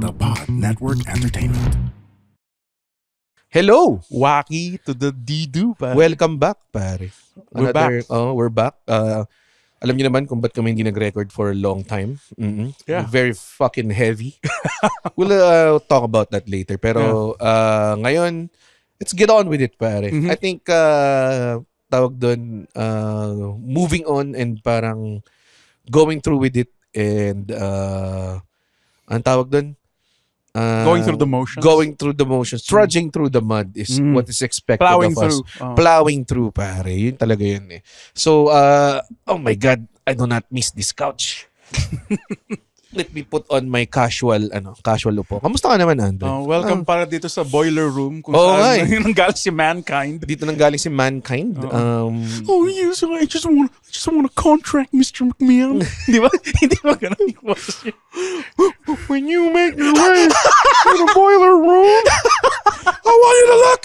The Pod Network Entertainment. Hello! Wacky to the Didu, pare. Welcome back, pare. We're back. We're back. Alam niyo naman kung ba't kami hindi nag-record for a long time. Yeah. Very fucking heavy. We'll talk about that later. Pero ngayon, let's get on with it, pare. Mhm. I think, tawag doon, moving on and parang going through with it and ang tawag doon? Going through the motions. Going through the motions. Trudging through the mud is what is expected Plowing of us. through. Oh. Plowing through, pare. Yun talaga yun eh. So, oh my God, I do not miss this couch. Let me put on my casual upo. Kamusta ka naman, Andre? Welcome para dito sa boiler room kung Oo, saan ay. nanggaling si Mankind. Dito nang galing si Mankind. Oh, yes, I just want to contract Mr. McMahon. Di ba? Hindi ba ganun yung boses niya? When you make your way to the boiler room, I want you to look!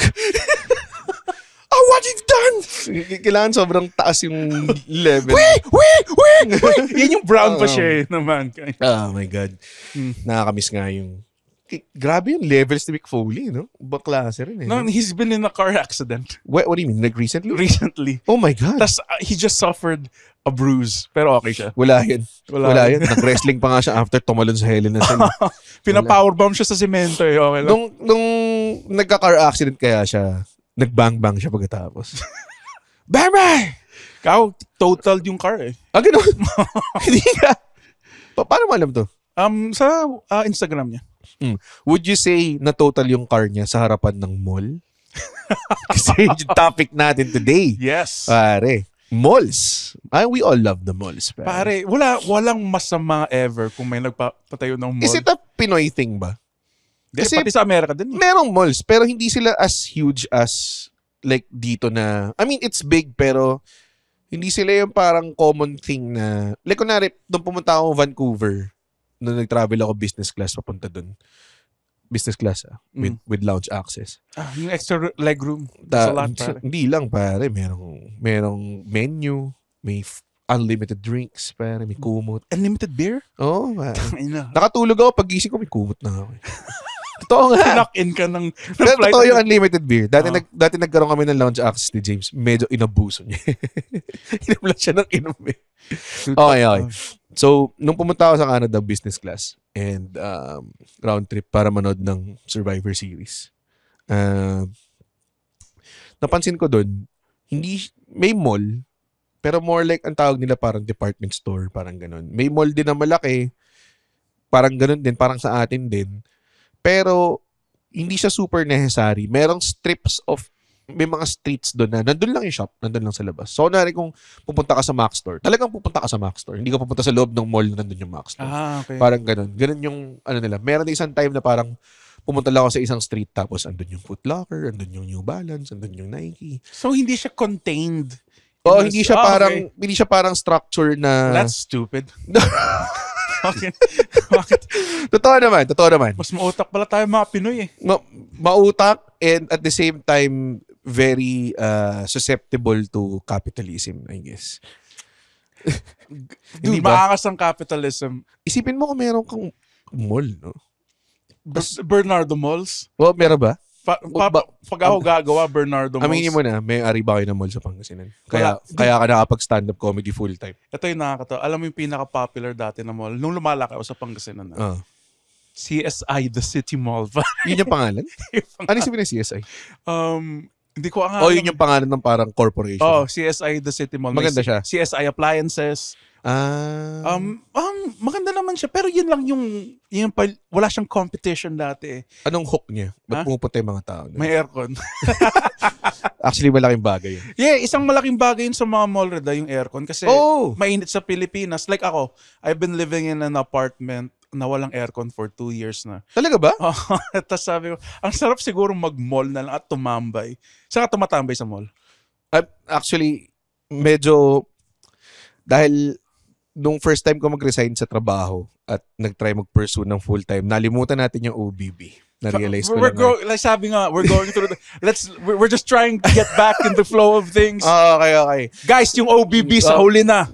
Oh, what you've done! Kailangan sobrang taas yung level. wait! Yan yung brown pa siya eh, na Mankind. Oh my God. Nakakamiss nga yung... Grabe yung levels ni Mick Foley, no? Ibang klase rin eh. No, he's been in a car accident What do you mean? Like recently? recently. Oh my God. Tapos he just suffered a bruise. Pero okay siya. Wala yan. Wala Wala yan. Nag-wrestling pa nga siya after tumalon sa Hell in a Cell. Pina-powerbomb siya sa semento eh. Okay lang. Nung nagka-car accident kaya siya, nag-bang-bang siya pagkatapos. Bye-bye! Kao, totaled yung car eh. Ganun. Hindi ka. Paano mo alam to? Sa Instagram niya. Would you say na total yung car niya sa harapan ng mall? Kasi yung topic natin today. Yes. Pare, malls. We all love the malls. Pare, walang masama ever kung may nagpatayo ng mall. Is it a Pinoy thing ba? Kasi, pati sa Amerika din. Merong malls, pero hindi sila as huge as like dito na, I mean, it's big, pero hindi sila yung parang common thing na, like kunwari, nung pumunta ako Vancouver, nung nag-travel ako business class papunta dun. Business class, with lounge access. Yung extra legroom. That's a lot, pare. Hindi lang, pare. Merong menu, may unlimited drinks, pare, may kumot. Unlimited beer? Oo, pare. Ay na. Nakatulog ako, pagising ko, may kumot na ako. Totoo nga. Knock-in ka ng Pero flight. totoo yung unlimited beer. Dati nagkaroon kami ng lounge access ni James. Medyo inabuso niya. Inabla siya ng inom eh. Okay. So, nung pumunta ako sa Canada business class and round trip para manood ng Survivor Series, napansin ko doon, may mall, pero more like ang tawag nila parang department store, parang ganun. May mall din na malaki, parang ganun din, parang sa atin din. Pero, hindi siya super necessary. Merong may mga streets doon na nandun lang yung shop, nandun lang sa labas. So, nari kung pupunta ka sa Mac Store, talagang pupunta ka sa Mac Store. Hindi ka pupunta sa loob ng mall na nandun yung Mac Store. Okay. Parang ganun. Ganun yung, nila. Meron na isang time na parang pumunta lang ako sa isang street tapos andun yung Foot Locker, andun yung New Balance, andun yung Nike. So, hindi siya contained? Hindi siya parang structure na... That's stupid. Bakit? Totoo naman. Mas mautak pala tayo mga Pinoy eh. Mautak and at the same time very susceptible to capitalism, I guess. Dude, maangas ang capitalism. Isipin mo kung meron kang mall, no? Bernardo Malls? Well, meron ba? Pag ako gagawa, Bernardo Malls. Aminin mo na, may ari ba kayo ng mall sa Pangasinan? Kaya ka nakapag-stand-up comedy full-time. Ito yung nakakatawa. Alam mo yung pinaka-popular dati na mall? Nung lumalaki ako sa Pangasinan na. CSI, The City Mall. Yun yung pangalan? Ano yung sabihin ng CSI? Hindi ko ang yun yung pangalan ng parang corporation. CSI, The City Mall. Maganda siya. CSI Appliances. Maganda naman siya. Pero yun lang yung wala siyang competition dati eh. Anong hook niya? Ba't pumupunta yung mga tao? May aircon. Actually, malaking bagay yun. Yeah, isang malaking bagay yun sa mga mall, Reda, yung aircon. Kasi mainit sa Pilipinas. Like ako, I've been living in an apartment na walang aircon for 2 years na. Talaga ba? Tapos sabi ko, ang sarap siguro mag-mall na lang at tumambay. Saan ka tumatambay sa mall? Actually, medyo dahil nung first time ko mag-resign sa trabaho at nag-try mag-pursue ng full-time, nalimutan natin yung OBB. Na-realize ko lang. Like sabi nga, we're going through we're just trying to get back in the flow of things. Okay. Guys, yung OBB sa huli na.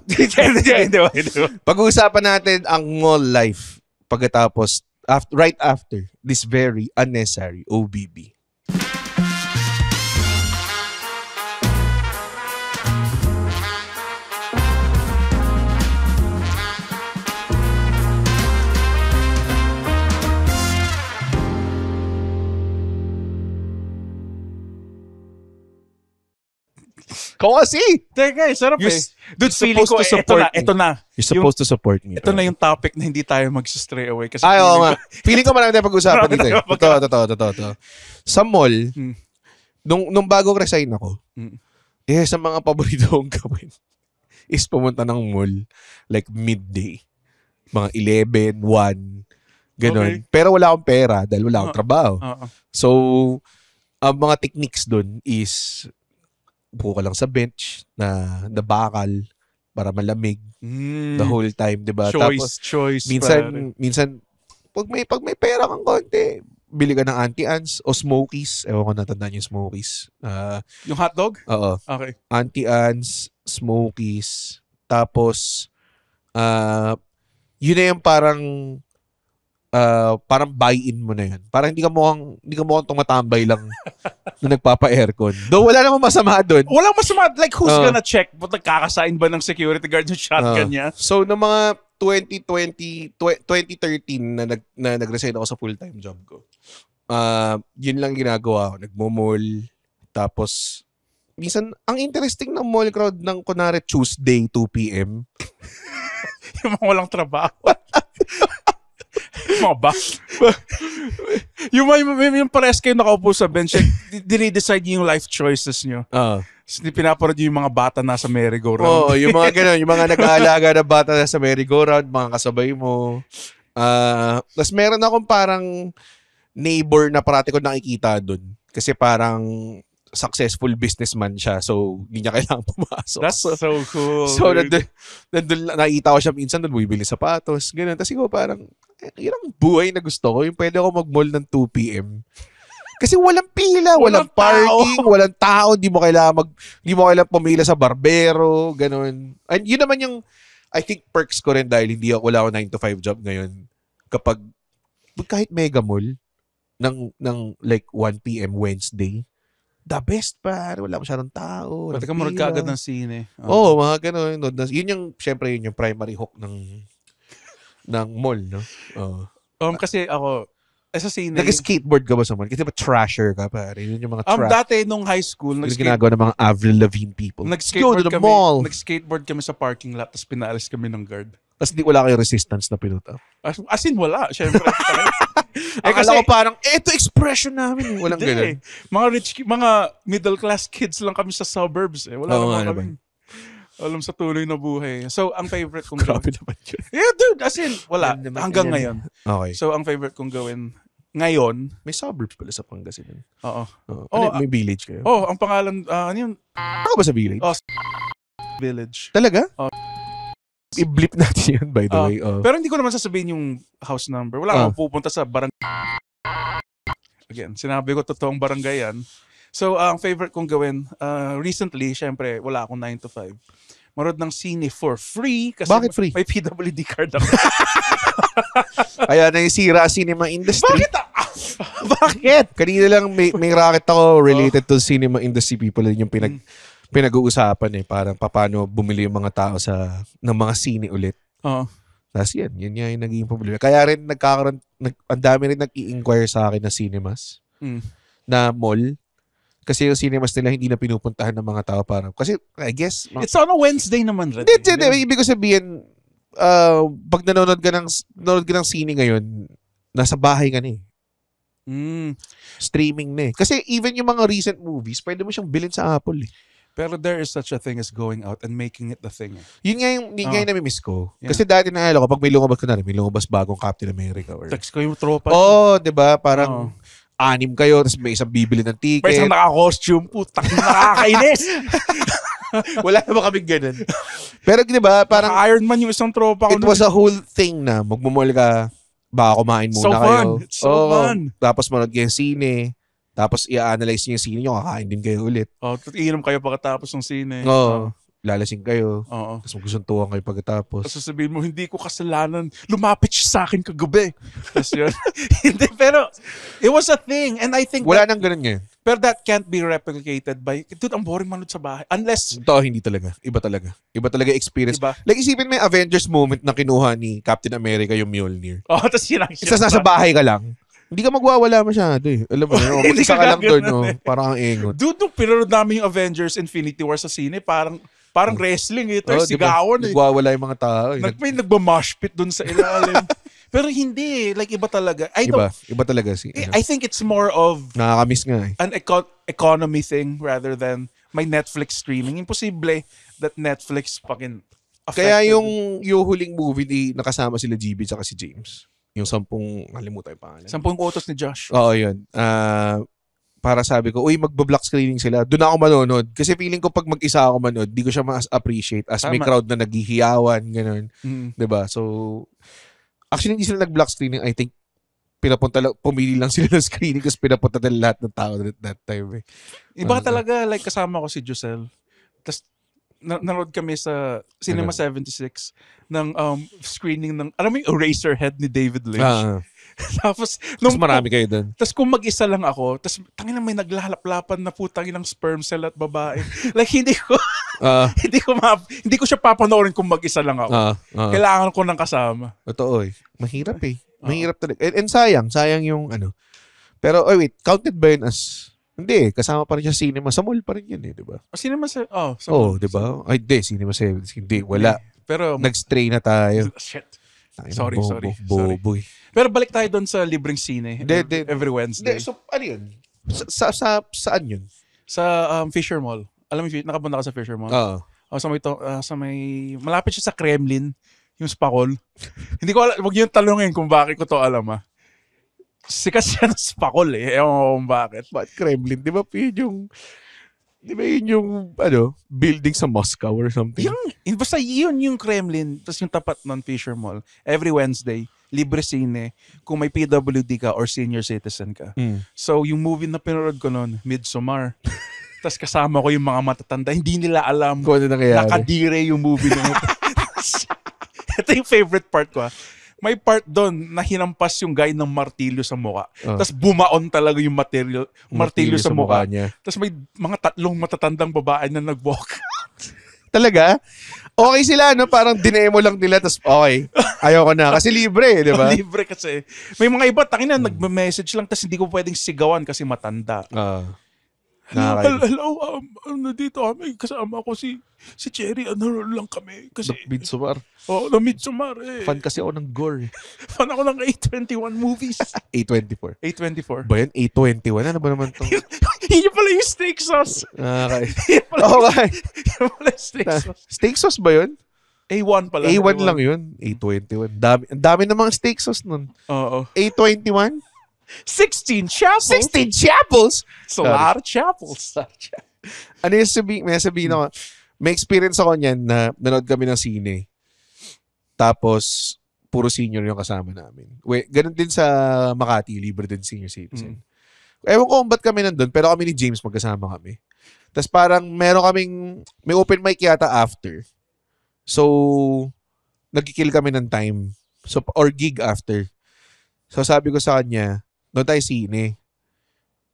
Pag-uusapan natin ang mall life pagkatapos right after this very unnecessary OBB. Kung kasi! Teka, sarap You're Dude, feeling ko, supposed to support ito na. You're supposed to support me. Ito na yung topic na hindi tayo mag-stray away. Kasi Ay, oo nga. ko, Feeling ko marami tayong pag-usapan dito. Totoo. Sa mall, nung bago resign ako, sa mga paborito kong gawin is pumunta ng mall like midday. Mga 11, 1, ganun. Okay. Pero wala akong pera dahil wala akong trabaho. So, ang mga techniques dun is upo ka lang sa bench na bakal para malamig the whole time, 'di ba? Tapos choice. minsan pag may pera kang konti, bili ka ng anti-ants o smokies. Ewan ko natandaan yung smokies. Yung hotdog? Oo. Okay. Anti-ants, smokies. Tapos yun na yung parang buy-in mo na yun. Parang hindi ka mukhang tumatambay lang na nagpapa-aircon. Though wala namang masama doon. Walang masama. Like, who's gonna check? But nagkakasain ba ng security guard yung shotgun niya? So, noong mga 2013 na nag-resign ako sa full-time job ko, yun lang ginagawa ko. Nagmo-mall. Tapos, minsan, ang interesting ng mall crowd ng kunwari Tuesday, 2 p.m. Yung mga walang trabaho. Mga ba? yung pares kayo nakaupo sa bench, dinidecide yung life choices nyo. Pinaparod yung mga bata nasa merry-go-round. Oo, yung mga ganun, yung mga nag-aalaga na bata nasa merry-go-round, mga kasabay mo. Tapos meron akong parang neighbor na parati ko nakikita doon. Kasi parang successful businessman siya. So, hindi niya kailangan pumasok. That's so cool. So, nandun nakita ko siya minsan doon, bumibili sapatos. Ganun. Tapos ikaw parang, yun ang buhay na gusto ko. Yung pwede ako mag-mall ng 2 p.m. Kasi walang pila, walang parking, walang tao, hindi mo kailangan pumila sa barbero, ganun. And yun naman yung, I think, perks ko rin dahil wala ako 9 to 5 job ngayon. Kapag, kahit mega mall, ng like 1 p.m. Wednesday, the best pa. Wala masyadong tao. Pwede ka marag kaagad ng sine. Oo, mga ganun. Yun yung, syempre, yun yung primary hook ng mall, no? Kasi ako, sa sine. Nag-skateboard ka ba sa mall? Kasi ba trasher ka, pare? Yun yung mga dati nung high school, ginagawa ng mga Avril Lavigne people. Nag-skateboard kami sa parking lot, tapos pinaalis kami ng guard. Tapos wala kayo resistance na pinuta. As in, wala. Syempre. Akala ko parang, ito expression namin. Walang ganun. Mga middle class kids lang kami sa suburbs. Wala naman kami. Alam sa tuloy na buhay. So, ang favorite kong Grabe naman yun. Yeah, dude. As in, wala. Hanggang ngayon. Okay. So, ang favorite kong gawin ngayon. May suburbs pala sa Pangasinan. Oo. May village kayo? Ang pangalan, ano yun? Ako ba sa village? Village. Talaga? I-blip natin yun, by the way. Pero hindi ko naman sasabihin yung house number. Wala akong pupunta sa barangay. Again, sinabi ko totoong barangay yan. So, ang favorite kong gawin, recently, syempre, wala akong 9 to 5. Manood ng sine for free. Kasi bakit free? May PWD card ako. Kaya na yung sira cinema industry. Bakit? Kanina lang may racket ako related to cinema industry people. Yung pinag-uusapan parang paano bumili yung mga tao ng mga sine ulit. Tapos yun nga yung naging problema. Kaya rin ang dami rin nag-i-inquire sa akin na cinemas, na mall. Kasi yung cinemas nila hindi na pinupuntahan ng mga tao kasi I guess it's on a Wednesday naman rin. Hindi. Ibig ko sabihin, pag nanonood ka ng sine ngayon, nasa bahay ka na Streaming na Kasi even yung mga recent movies, pwede mo siyang bilhin sa Apple Pero there is such a thing as going out and making it the thing. Yun nga yung nami-miss ko. Yeah. Kasi dati naalala ko, pag may lumabas bagong Captain America. Text ko yung tropa. Diba? Parang 6 kayo, tapos may isang bibili ng ticket. May isang naka-costume, putak, nakakainis. Wala naman kaming ganun. Pero diba, parang Iron Man yung isang tropa ko. It was a whole thing na magmumall ka, baka kumain muna kayo. It's so fun. Tapos manood kayo sine. Tapos i-analyze niyo yung sine nyo, kakain din kayo ulit. Iinom kayo pagkatapos ng sine. lalasing kayo, Oo. tapos magsusuntukan kayo pagkatapos. Tapos sasabihin mo, hindi ko kasalanan. Lumapit siya sa akin kagabi. Tapos yun. Hindi, pero it was a thing. And I think Wala nang ganun ngayon. pero that can't be replicated by, dude, ang boring manood sa bahay. Unless, Ito, hindi talaga. Iba talaga. Iba talaga experience. diba? Like, isipin mo yung Avengers moment na kinuha ni Captain America yung Mjolnir. Oh, tapos yun ang Isa nasa bahay ka lang. Hindi ka magwawala masyado eh. Alam mo, Hindi isa ka ka lang doon, gaganon no? eh. Parang ang engot. Dude, nung pinanood namin yung Avengers Infinity War sa sine, parang wrestling ito. Oh, Sigawan eh. Nagwawala yung mga tao. Eh. May nagmamosh pit dun sa ilalim. Pero hindi eh. Like, iba talaga. Iba talaga si. I think it's more of Nakakamiss nga eh. an economy thing rather than may Netflix streaming. Imposible that Netflix fucking affected. Kaya yung huling movie nakasama sila GB at si James. Yung 10, nalimutan yung pangalan. 10 utos ni Josh. Oo, yun. Para sabi ko, uy, magba-block screening sila. Doon ako manonood. Kasi feeling ko pag mag-isa ako manood, di ko siya mas-appreciate as may Tama. crowd na naghihiyawan, ganun. Mm. 'Di ba? So, actually, hindi sila nag-block screening. I think, pumili lang sila ng screening kasi pinapunta nila lahat ng tao that time. Eh. Iba talaga, like kasama ko si Giselle. Tapos, nanood kami sa Cinema 76 ng screening ng, alam mo yung Eraserhead ni David Lynch? Tapos, Mas marami kayo doon. Tapos kung mag-isa lang ako, tapos tangina may naglalaplapan na putang ng sperm cell at babae. Like hindi ko hindi ko siya papanoorin kung mag-isa lang ako. Kailangan ko ng kasama. Totoo eh. Mahirap eh. Mahirap talaga. And sayang yung ano. Pero wait, counted ba yun as hindi eh, kasama pa rin siya cinema. Sa mall pa rin yun eh, di ba? Cinema sa di ba? Ay, di, cinema 7. Hindi, wala. Pero nag-stray na tayo. shit. Ay, Sorry. Boboy. Pero balik tayo doon sa libreng sine Hindi. every Wednesday. Hindi, so ano yun? Saan yun? Sa Fisher Mall. Alam mo, nakapunta ka sa Fisher Mall? Oo. Sa may malapit siya sa Kremlin, yung Spakol. Hindi ko alam, wag niyo talungin kung bakit ko to alam Sikat siya ng Spakol eh. Ewan ko kung bakit. Bakit Kremlin? Di ba yun yung building sa Moscow or something? Basta yun yung Kremlin. Tapos yung tapat ng Fisher Mall. Every Wednesday, libre sine kung may PWD ka or senior citizen ka. So yung movie na pinanood ko noon, Midsommar. Tapos kasama ko yung mga matatanda. Hindi nila alam Kung ano nangyayari. nakadire yung movie na ito. Ito yung favorite part ko May part doon na hinampas yung guy ng martilyo sa mukha. Tapos bumaon talaga yung martilyo sa mukha niya. Tapos may mga 3 matatandang babae na nag-walk. Talaga? Okay sila, no? Parang dinemo lang nila, tapos okay. Ayoko na. Kasi libre, di ba? Libre kasi. May mga iba, tangina, nagme-message lang, tapos hindi ko pwedeng sigawan kasi matanda. Hello, nandito kami, kasama ko si Cherry, lang kami. Kasi, Midsommar. na Midsommar eh. Fan kasi ako ng gore. Fan ako ng A24 movies. A24. A24. Ba yan? A21? Ano ba naman to? Yun pala yung steak sauce. Okay. Yun pala yung steak sauce. Steak sauce ba yun? A1 pala. A1 lang yun. A21. Ang dami ng mga steak sauce nun. Oo. A21? 16 chapels. 16 chapels? It's a lot of chapels. Ano yung may sabihin ako, may experience ako niyan na nanood kami ng sine. Tapos, puro senior yung kasama namin. Ganun din sa Makati, libre din senior citizen. Ewan ko kung ba't kami nandun, pero kami ni James magkasama kami. Tapos parang may open mic yata after. So, nagkikill kami ng time. So, or gig after. So, sabi ko sa kanya, doon tayo sine.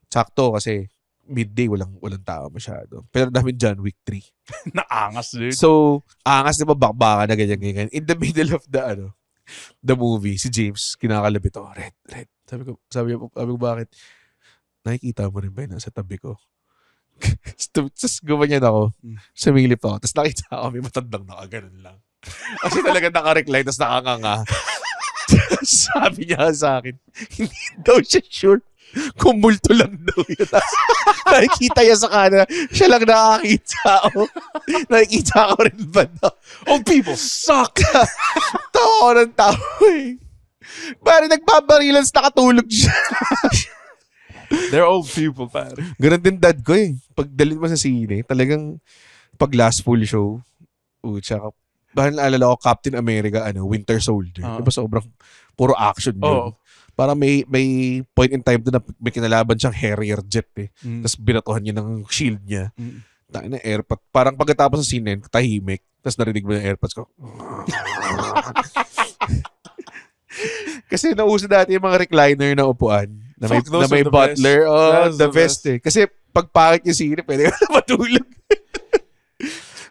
Sakto kasi midday, walang tao masyado. Pero namin dyan, week 3. Naangas, dude. So, angas di ba bakbaka na ganyan. In the middle of the movie, si James, kinakalabit ako, Red. Sabi ko, bakit? Nakikita mo rin ba yun sa tabi ko? Tapos gumanyan ako. Sumilip ako. Tapos nakita ko, may matandang nakaganon lang. Kasi talaga naka-recline, tapos nakanganga. Sabi niya sa akin, hindi daw siya sure kung multo lang daw yun. Nakikita niya sa kanan, siya lang nakakita ako. Nakikita ko rin ba daw? Old people suck! Tawa ko ng tao eh. Parang nagbabarilan, nakatulog siya. They're old people, pare. Ganun din dad ko eh. Pag dalhin mo sa sine, talagang pag last full show, tsaka bahal naalala ko Captain America, Winter Soldier. Diba sobrang puro action yun. Parang may point in time doon na may kinalaban siyang Harrier jet eh. Tapos binatuhan niya ng shield niya. na AirPod. Parang pagkatapos sa scene, tahimik. Tapos narinig mo yung AirPods ko. Kasi nauso dati yung mga recliner na upuan. Na may, Fuck, those na may are the butler. best. Oh, That's the the best best. eh. Kasi pag pangit yung sine, pwede ka na matulog.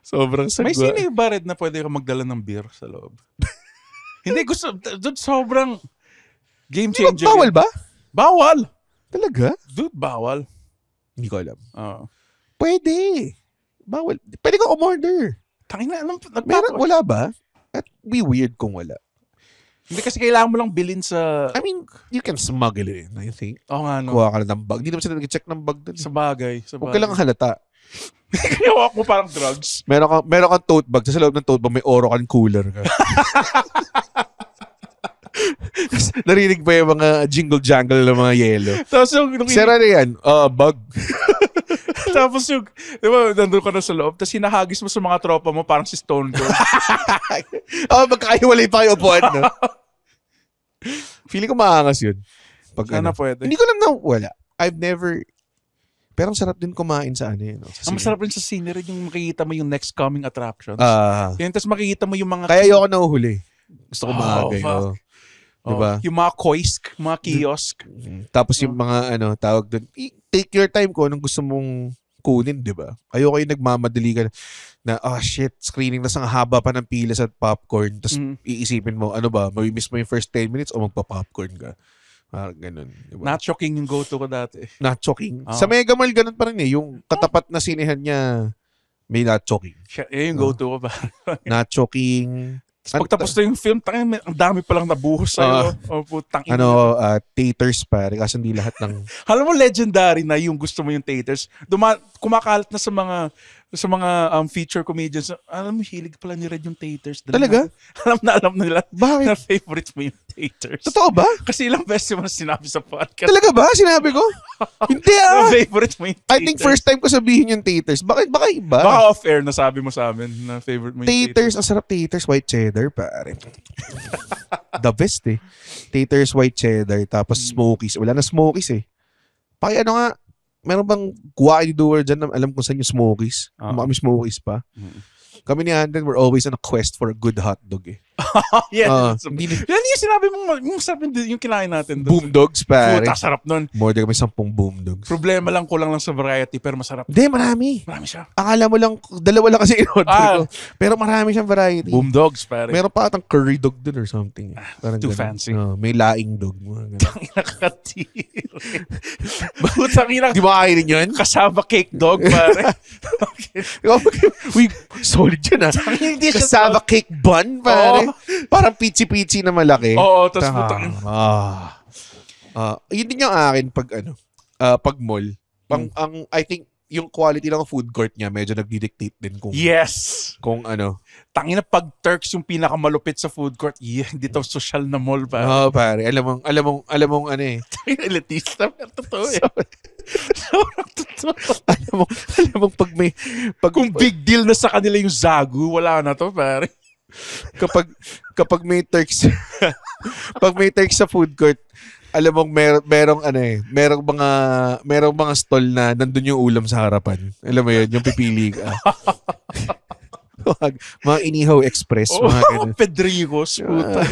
Sobrang sagwa. May sino yung bared na pwede ka magdala ng beer sa loob? Hindi, gusto. Dude, sobrang game Di ba, changer. bawal ba? Bawal! Talaga? Dude, bawal. Hindi ko alam. Oo. Pwede. Bawal. Pwede ka umorder. Tangina, Meron, wala ba? At be weird kung wala. Hindi kasi kailangan mo lang bilhin sa... I mean, you can smuggle it in, I think. Oo nga, no. Kuha ka lang ng bag. Hindi naman sila nag-check ng bag doon. Sa bagay. Huwag ka lang halata. Kaya mo parang drugs. Meron kang tote bag. Sa loob ng tote bag, may Orocan cooler ka. Narinig pa yung mga jingle-jangle ng mga yelo. Tapos yung... Sira na yan. Bag. Tapos yung... Di ba, nandun ka na sa loob, tapos hinahagis mo sa mga tropa mo, parang si Stone Cold. Magkakahiwalay pa kayo upuan, no? Feeling ko maangas yun. Pag, Sana pwede. Hindi ko lang na wala. I've never... Pero ang sarap din kumain sa ano yun. No? Ang masarap rin sa scenery yung makikita mo yung next coming attractions. Yun, tapos makikita mo yung mga... Kaya ayoko nahuhuli. Gusto ko maaga. fuck. Diba? Yung mga kiosk, mga kiosk. Tapos yung mga tawag doon, take your time ko anong gusto mong kunin, di ba? Ayoko yung nagmamadali ka na, shit, screening na ang haba pa ng pila sa popcorn. Tapos iisipin mo, ano ba, mamimiss mo yung first 10 minutes o magpa-popcorn ka. Parang ganun. Diba? Nacho King yung go-to ko dati. Nacho King. Sa Mega Mall, ganun pa rin eh. Yung katapat na sinehan niya, may Nacho King. Yung go-to ko ba? Nacho King. Tapos pagtapos na yung film, ang dami palang nabuhos sa'yo. Putang ina. Taters pare. Kasi hindi lahat ng... Alam mo, legendary na yung gusto mo yung taters. Kumakalat na sa mga feature comedians. Alam mo, hilig pala ni Red yung taters. Talaga? Alam na nila. Bakit? Na favorite mo yung taters. Totoo ba? Kasi ilang beses mo na sinabi sa podcast. Talaga ba? Sinabi ko? Hindi Na favorite mo yung taters. I think first time ko sabihin yung taters. Baka iba? Baka off-air na sabi mo sa amin na favorite mo yung Taters, ang sarap taters, white cheddar, pare. The best eh. Taters, white cheddar, tapos smokies. Wala na smokies eh. Nga, meron bang kuwain doer dyan na alam kung saan yung smokies? Kami smokies pa. Kami ni Anden, we're always on a quest for a good hotdog eh. Yan yung sinabi mo, yung sarap yung kinain natin. Boom dogs, pare. Puta, sarap nun. More than kami 10 boom dogs. Problema lang, kulang lang sa variety, pero masarap. Hindi, marami. Marami siya. Akala mo lang, dalawa lang kasi in-order ko. Pero marami siyang variety. Boom dogs, pare. Meron pa atang curry dog dun or something. Too fancy. May laing dog. Nakakatiri. Putang ina. Di ba kainin yun? Kasama cake dog, pare. Uy, solid yun ah. Hindi siya Kasama cake bun, pare. Parang pichi-pichi na malaki. Oo, tapos putang ina. Yun din yung akin pag pag mall. I think yung quality ng food court niya medyo nagdi-dictate din kung Yes. kung ano. Tangina pag Turks yung pinakamalupit sa food court. Hindi to social na mall, pare. Pare. Alam mong ano eh. Elitista. Totoo eh. alam mo pag Kung big deal na sa kanila yung Zagu, wala na to, pare. kapag may Turks pag may Turks sa food court, alam mong merong mga stall na nandun yung ulam sa harapan. Alam mo yun, yung pipili ka. Mga Inihaw Express, mga ganun. Pedrigos, puta.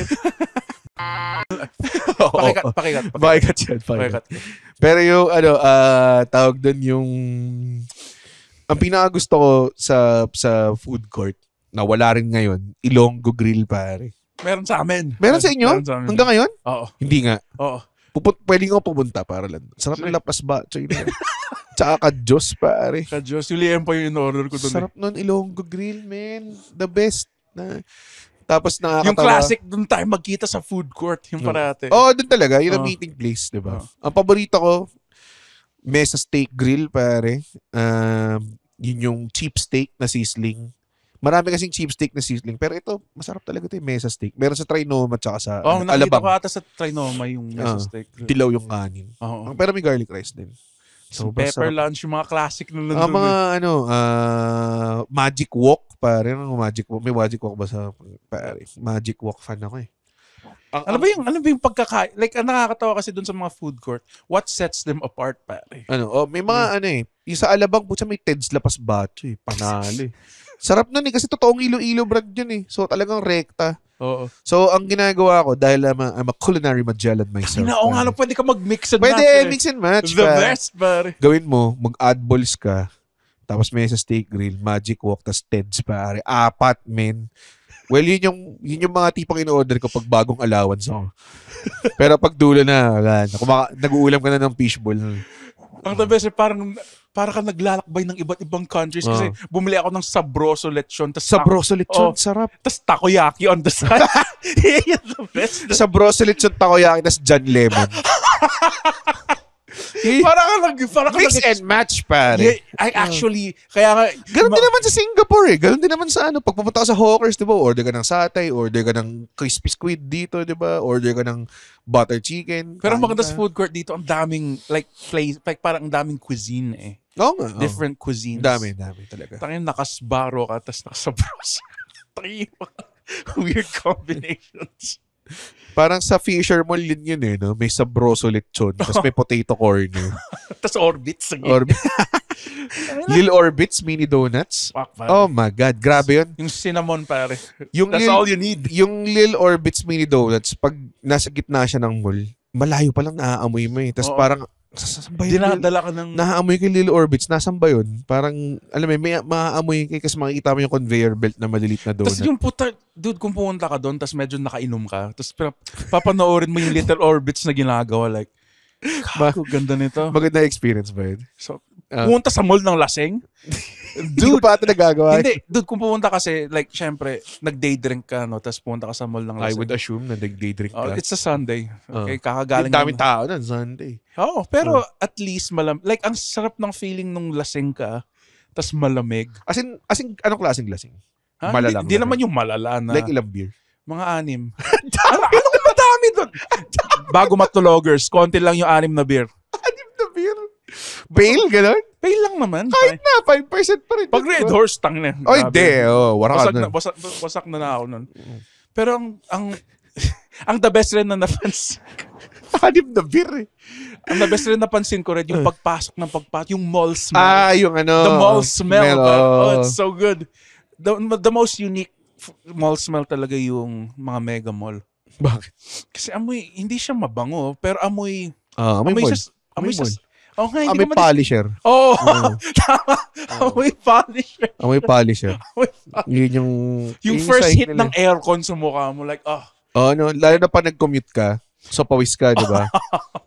Pakikat yan. Pero yung tawag doon yung ang pinakagusto ko sa food court na wala rin ngayon, Ilonggo Grill, pare. Meron sa amin. Meron sa inyo? Meron sa amin. Hanggang ngayon? Oo. Hindi nga. Oo. Pwede nga pumunta para lang. Sarap ng lapas ba? Tsaka ka-Diyos, pare. Ka-Diyos. Yung liempo yung in-order ko doon. Sarap nun, Ilonggo Grill, man. The best. Tapos nakakatawa. Yung classic, doon tayo magkita sa food court. Yung parate. Doon talaga. Yun ang meeting place, di ba? Ang paborito ko, Mesa Steak Grill, pare. Yun yung cheap steak na sizzling. Marami kasing cheap steak na sizzling. Pero ito, masarap talaga ito yung Mesa Steak. Meron sa Trinoma tsaka sa nakita Alabang. ko ata sa Trinoma yung Mesa Steak. Dilaw yung kanin. Pero may garlic rice din. So, pepper lunch, yung mga classic na nandun. Mga Magic Walk, pare. Magic Walk. May Magic Walk ba sa pare? Magic Walk fan ako eh. Ano ba yung pagkakain? Like, ang nakakatawa kasi dun sa mga food court, what sets them apart, pare? May mga yung sa Alabang, putya may Ted's Lapas Bacho panalo eh. Sarap nun kasi totoong Iloilo brand yun eh. So talagang rekta. Oo. So ang ginagawa ko, dahil I'm a culinary Magellan myself. Oo nga, pwede ka mag-mix and match. Pwede, mix and match. The best, pare. Gawin mo, mag-add balls ka, tapos may sa steak grill, Magic Walk, tas Ted's pare. 4, men. Well, yun yung mga tipong in-order ko pag bagong allowance ako. Pero pag dulo na, nag-uulam ka na ng fishball. Ang the best, parang ka naglalakbay ng iba't ibang countries kasi bumili ako ng sabroso lechon. Sabroso lechon, sarap. Tapos takoyaki on the side. Yan the best. Sabroso lechon, takoyaki, tas John Lemon. Mix and match, pare. Yeah, I actually, kaya nga... Ganun din naman sa Singapore eh. Ganun din naman sa pag pupunta ka sa Hawkers, di ba? Order ka ng satay, order ka ng crispy squid dito, di ba? Order ka ng butter chicken. Pero maganda sa food court dito, ang daming, place, parang ang daming cuisine eh. Oo nga. Different cuisines. Dami talaga. Tangin, nakasbaro ka, tapos nakasabros. Weird combinations. Parang sa Fisher Mall yun eh, no? May sabroso lechon, tapos may potato corner. Tapos Orbits. Lil Orbits mini donuts. Oh my God, grabe yun. Yung cinnamon, pare. That's all you need. Yung Lil Orbits mini donuts, pag nasa gitna siya ng mall, malayo pa lang naaamoy mo eh. Tapos parang, dinadala ka ng... Naaamoy kay Lil Orbits, nasan ba yun? Parang, alam mo, may maaamoy kay kasi makikita mo yung conveyor belt na malilit na donut. Tapos yung dude, kung pumunta ka doon, tapos medyo nakainom ka, tapos papanoorin mo yung Little Orbits na ginagawa, like, kako, ganda nito. Maganda experience ba yun? So, pumunta sa mall ng laseng? Dude, pa ito nagagawa. Hindi, dude, kung pumunta kasi, like, syempre, nag-day drink ka, no, tapos pumunta ka sa mall ng laseng. I would assume na nag-day drink ka. It's a Sunday. Okay, kakagaling. Daming tao na, Sunday. Pero at least like, ang sarap ng feeling nung laseng ka, tapos malamig. As in, anong klaseng lasing? Ha? Malalang. Hindi naman yung malala na. Like ilang beer? Mga 6. Anong madami doon? Bago matulogers, konti lang yung 6 na beer. 6 na beer? Pale, gano'n? Pale lang naman. Kahit na, 5% pa rin. Pag Red Horse, tang na. Oh, hindi. Wala ka na. Wasak na ako nun. Pero ang the best rin na napansin. 6 na beer eh. Ang the best rin napansin ko rin, yung pagpasok, yung mall smell. Yung The mall smell. It's so good. The most unique mall smell talaga yung mga mega mall. Bakit? Kasi hindi siya mabango, pero amoy mall. Amoy mall. Amoy polisher. Tama. Amoy polisher. Amoy polisher. Yun yung first hit ng aircon sa mukha mo, like, lalo na pa nag-commute ka, so pawis ka, di ba?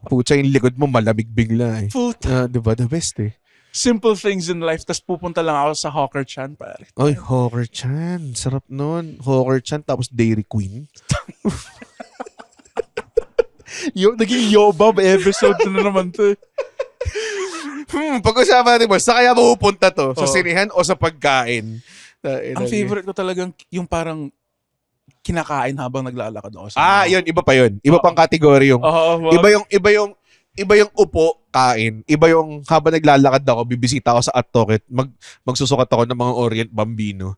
Pucha, yung likod mo malamig bigla eh. Puta. Di ba? The best eh. Simple things in life, tas pupunta lang ako sa Hawker Chan, pare. Oy, Hawker Chan. Sarap nun. Hawker Chan, tapos Dairy Queen. Naging Yobab episode na naman to. Pag-usapan natin mo, sa kaya mapupunta to? Sa sinihan o sa pagkain? Ang favorite ko talagang yung parang kinakain habang naglalakad ako. Yun, iba pa yun. Iba pang kategory yung. Iba yung upo, kain. Iba yung habang naglalakad ako, bibisita ako sa Atoket, magsusukat ako ng mga Orient Bambino.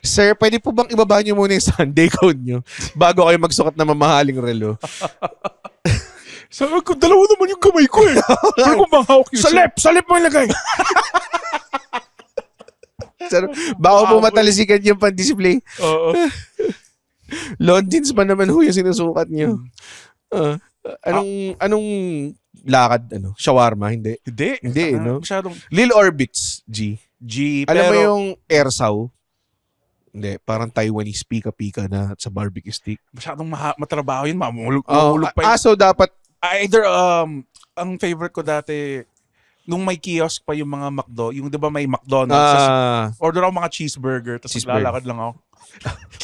Sir, pwede po bang ibaba niyo muna yung Sunday gown niyo bago kayo magsukat ng mamahaling relo? Sabi ko, dalawa naman yung kamay ko eh. Hindi ko manghawak yung Sa lip mo ilagay. Baka po matalisikan yung pan-display. Oo. Long jeans pa naman yung sinusukat niyo. Anong lakad? Shawarma? Hindi. Hindi, no? Masyadong... Lil Orbits, G. Alam mo yung Ersaw? Hindi, parang Taiwanese pika-pika na sa barbecue stick. Masyadong matrabaho yun, mamulog pa yun. So dapat... Either, ang favorite ko dati, nung may kiosk pa yung mga McDo, yung di ba may McDonald's, order ako mga cheeseburger, tapos lalakad lang ako.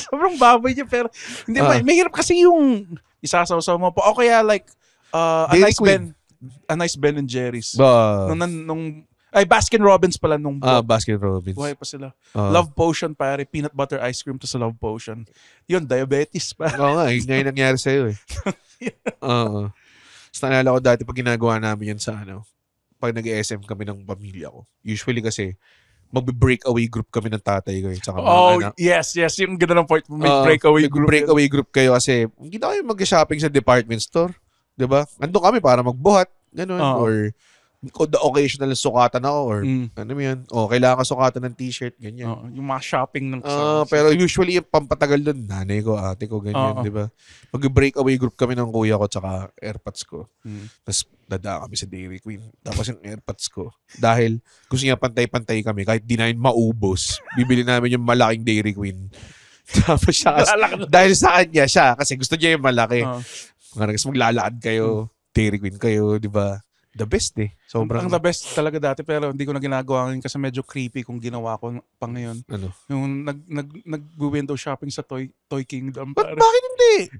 Sobrang baboy niya, pero hindi ba, mahirap kasi yung isasaw-saw mo pa. O kaya like, a nice Ben and Jerry's. Baskin Robbins pala nung Baskin Robbins. buhay pa sila. Love Potion, pare. Peanut butter ice cream to sa Love Potion. Yun, diabetes pa. Oo nga, yun yung nangyari sa'yo eh. Tapos naalala ko dati pag ginagawa namin yan sa pag nag-SM kami ng pamilya ko. Usually kasi, magbe-breakaway group kami ng tatay ko. Tsaka mga Oh, anak. yes. Yung ganda ng point mo. May breakaway group. Breakaway group kayo kasi hindi na kayo mag-shopping sa department store. Diba? Andun kami para magbuhat. Ganun. Or the occasional sukatan ako or ano mo yun. Kailangan ka sukatan ng t-shirt. Ganyan. Yung mga shopping ng kasama. Pero usually yung pampatagal dun, nanay ko, ate ko, ganyan. Diba? Mag-breakaway group kami ng kuya ko tsaka airpods ko. Tapos dadaan kami sa Dairy Queen. Tapos yung airpods ko. Dahil gusto niya pantay-pantay kami. Kahit di namin maubos, bibili namin yung malaking Dairy Queen. Tapos siya, dahil sa kanya siya, kasi gusto niya yung malaki. Kasi maglalakad kayo, Dairy Queen kayo, di ba? The best eh. Ang the best talaga dati pero hindi ko na ginagawa ngayon kasi medyo creepy kung ginawa ko pa ngayon. Ano? Yung nag-window shopping sa Toy Kingdom. Bakit hindi?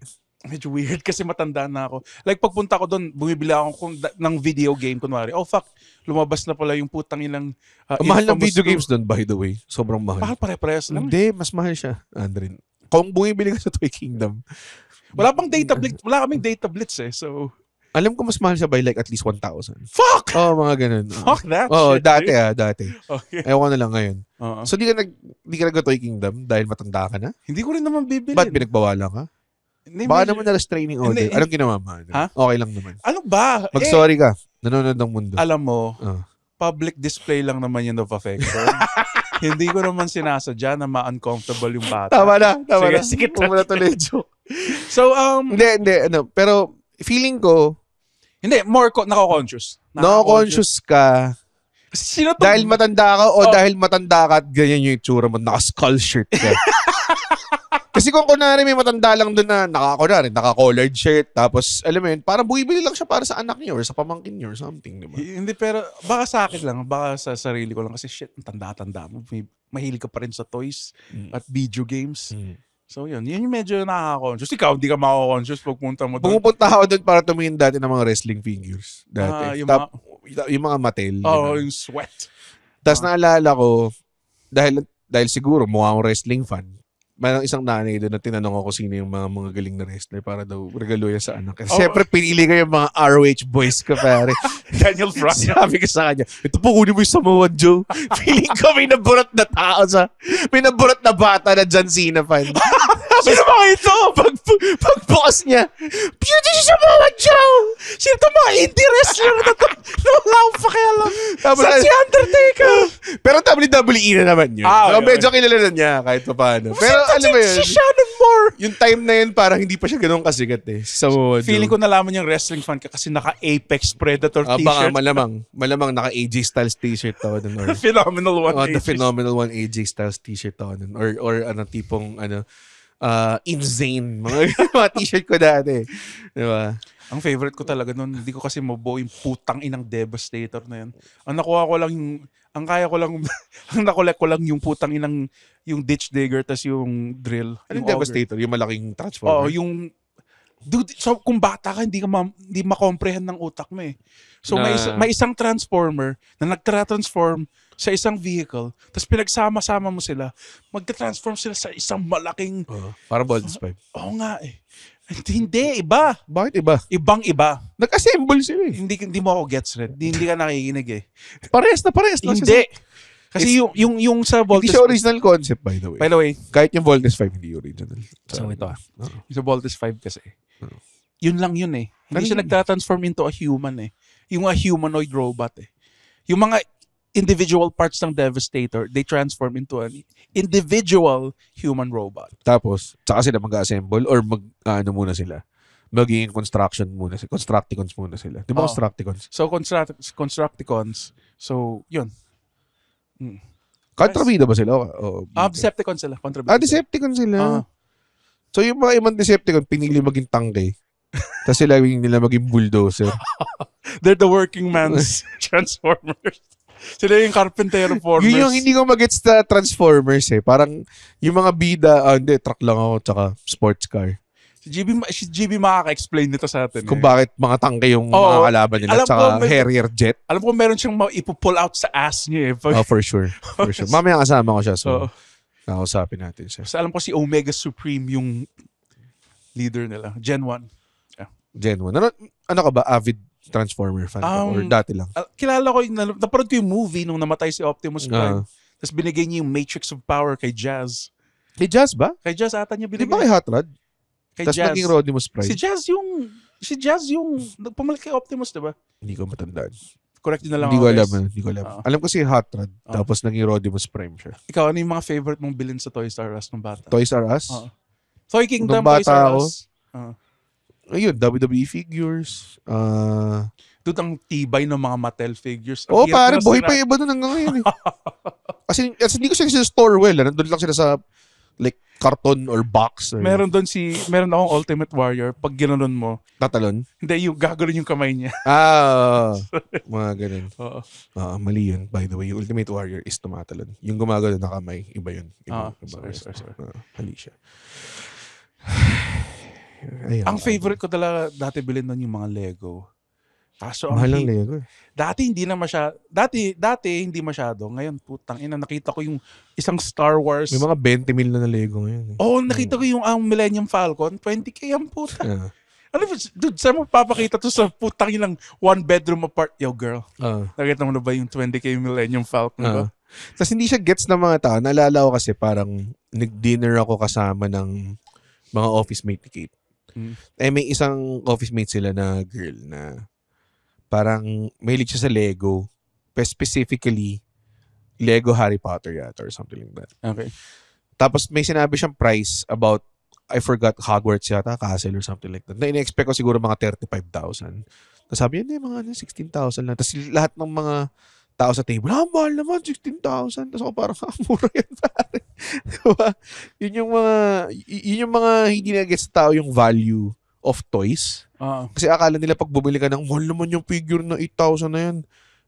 Medyo weird kasi matanda na ako. Like pagpunta ko doon, bumibili ako ng video game kunwari. Oh fuck, lumabas na pala yung putang ilang mahal ng video games doon by the way. Sobrang mahal. Mahal pare-parehas lang. Hindi, mas mahal siya, Andrin. Kung bumibili ka sa Toy Kingdom. Wala kaming data blitz eh. So alam ko mas mahal siya by like at least 1,000. Fuck! Mga ganun. Fuck that shit. Dati. Okay. Ewan ko na lang ngayon. So di ka nag-Toy Kingdom dahil matanda ka na? Hindi ko rin naman bibili. Ba't pinagbawalan ka? Baka naman na restraining order. Anong ginawa mo? Ha? Okay lang naman. Ano ba? Mag-sorry ka. Nanonood ng mundo. Alam mo, public display lang naman yun of affection. Hindi ko naman sinasadya na ma-uncomfortable yung bata. Tama na. Sige. Pumula tuloy joke. So, Hindi. Pero feeling ko, hindi, more nako-conscious. No-conscious ka. Sino to? Dahil matanda ka o dahil matanda ka at ganyan yung itsura mo, naka-skull shirt ka. Kasi kung kunwari may matanda lang doon na naka-collared shirt, tapos alam mo yun, parang buibili lang siya para sa anak niyo or sa pamangkin niyo or something, di ba? Hindi, pero baka sa akin lang, baka sa sarili ko lang kasi shit, tanda-tanda mo. Mahilig ka pa rin sa toys at video games. So yun yung medyo nakaka-conscious. Ikaw, hindi ka maka-conscious pagpunta mo doon. Pumupunta ako doon para tumingin dati ng mga wrestling figures. Dati. Yung mga Mattel. Yung sweat. Tapos naalala ko, dahil siguro mukha akong wrestling fan, mayroong isang nanay doon na tinanong ako sino yung mga galing na wrestler para daw regalo yan sa anak. Kasi siyempre pinili ko yung mga ROH boys ka pare. Daniel Bryan. Sabi ko sa kanya, ito po kunin mo yung Samoa Joe. Feeling ko may naburat na tao may naburat na bata na John Cena fan. Sino ba ito? Pagbukas niya, beauty si Samoa Joe! Sino ito mga indie wrestler na ito? Wala akong pakialam. Sa si Undertaker! Pero WWE na naman yun. Medyo kilala na niya kahit pa paano. Pero alam mo yun, si Shannon Moore. Yung time na yun parang hindi pa siya ganun kasigat eh. Samoa Joe. Feeling ko nalaman yung wrestling fan ka kasi naka-Apex Predator t-shirt. Baka malamang naka-AJ Styles t-shirt ako dun. Or, Phenomenal One. The Phenomenal One AJ Styles t-shirt ako dun. Or tipong insane. Mga t-shirt ko dati. Diba? Ang favorite ko talaga nun, hindi ko kasi mabuo yung putang inang Devastator na yan. Ang nakuha ko lang ang nakolek ko lang yung putang inang, yung ditch digger, tas yung drill. Anong yung Devastator? Yung malaking transformer? yung, dude, so kung bata ka, hindi ma-comprehend ng utak mo eh. So may isang transformer na nagtra-transform sa isang vehicle, tapos pinagsama-sama mo sila, magta-transform sila sa isang malaking... para Voltes 5. Oo nga eh. Hindi, iba. Bakit iba? Ibang-iba. Nag-assemble sila eh. Hindi mo ako gets rin. Hindi ka nakikinig eh. Parehas na. Hindi. Kasi yung sa Voltes... Hindi siya original concept by the way. By the way. Kahit yung Voltes 5 hindi original. So ito yung sa Voltes 5 kasi. Yun lang yun eh. Hindi siya nagta-transform into a human eh. Yung a humanoid robot eh. Yung mga individual parts ng Devastator, they transform into an individual human robot. Tapos, saka sila mag-assemble or muna sila? Magiging constructicons muna sila. Di ba constructicons? So, constructicons. So, yun. Kontrabida ba sila? Decepticons sila. Kontrabida. Decepticons sila. So, yung mga ibang Decepticon, pinili maging tangke. Tapos sila nila maging bulldozer. They're the working man's Transformers. Sila yung Carpentero Formers. Yun yung hindi ko magets sa Transformers eh. Parang yung mga bida, hindi, truck lang ako, tsaka sports car. Si GB makaka-explain nito sa atin. Kung bakit mga tangke yung mga kalaban nila, tsaka Harrier jet. Alam ko meron siyang ipo-pull out sa ass niya eh. For sure. For sure. Mamaya kasama ko siya, so nakausapin natin siya. So, alam ko si Omega Supreme yung leader nila. Gen 1. Yeah. Gen 1. Ano ka ba? Avid Transformer fan ka? Or dati lang? Kilala ko, naparod ko yung movie nung namatay si Optimus Prime. Tapos binigay niya yung Matrix of Power kay Jazz. Kay Jazz ba? Kay Jazz ata niya Di binigay. ba kay Hot Rod? Kay Tapos Jazz. naging Rodimus Prime? Si Jazz yung nagpamalit kay Optimus, diba? Hindi ko matandaan. Correct na lang Hindi ko ako, alam. guys. Hindi ko alam. Oo. Alam ko si Hot Rod. Oo. Tapos naging Rodimus Prime siya. Ikaw, ano yung mga favorite mong bilhin sa Toys R Us nung bata? Toys R Us? Oo. Toy Kingdom, Nung bata Toys R ako, Us. Ayun, WWE figures. Dude, ang tibay ng mga Mattel figures. Ang Oo, hirap pare, na buhay sila. pa yung iba doon hanggang ngayon. Kasi hindi ko sila sa store well. Nandun lang sila sa like carton or box. Or Meron akong Ultimate Warrior. Pag ginanon mo, tatalon. hindi, yung gagawin yung kamay niya. Mga ganun. Oo. Mali yun, by the way. Yung Ultimate Warrior is tumatalon. Yung gumagano na kamay, iba yun. Iba. Sorry. Mali siya. Ayun, Ang favorite ko talaga dati bilhin nun yung mga Lego. Kaso ang mahal ng Lego. dati hindi hindi masyado. Ngayon putang ina, nakita ko yung isang Star Wars. May mga 20 mil na Lego ngayon. Nakita ko yung Millennium Falcon, 20K ang puta. Ah. Ano ba, dude, saan mo papakita to sa putang ilang one bedroom apart? Yo girl, nakita mo na ba yung 20K Millennium Falcon ba? Tapos hindi siya gets ng mga tao. Naalala ko kasi parang nag-dinner ako kasama ng mga office mate ni Kate. May isang office mate sila na girl na parang mahilig siya sa Lego. Specifically, Lego Harry Potter yata or something like that. Okay. Tapos may sinabi siyang price about, I forgot, Hogwarts yata, Castle or something like that. Na ina-expect ko siguro mga 35,000. Tapos sabi niya, mga 16,000 lang. Tapos lahat ng mga tao sa table, mahal naman, 16,000. Tapos ako parang, mura yan, pare. Diba? Yun yung mga hindi na-gets sa tao yung value of toys. Kasi akala nila pag bumili ka ng, mahal naman yung figure na 8,000 na yan.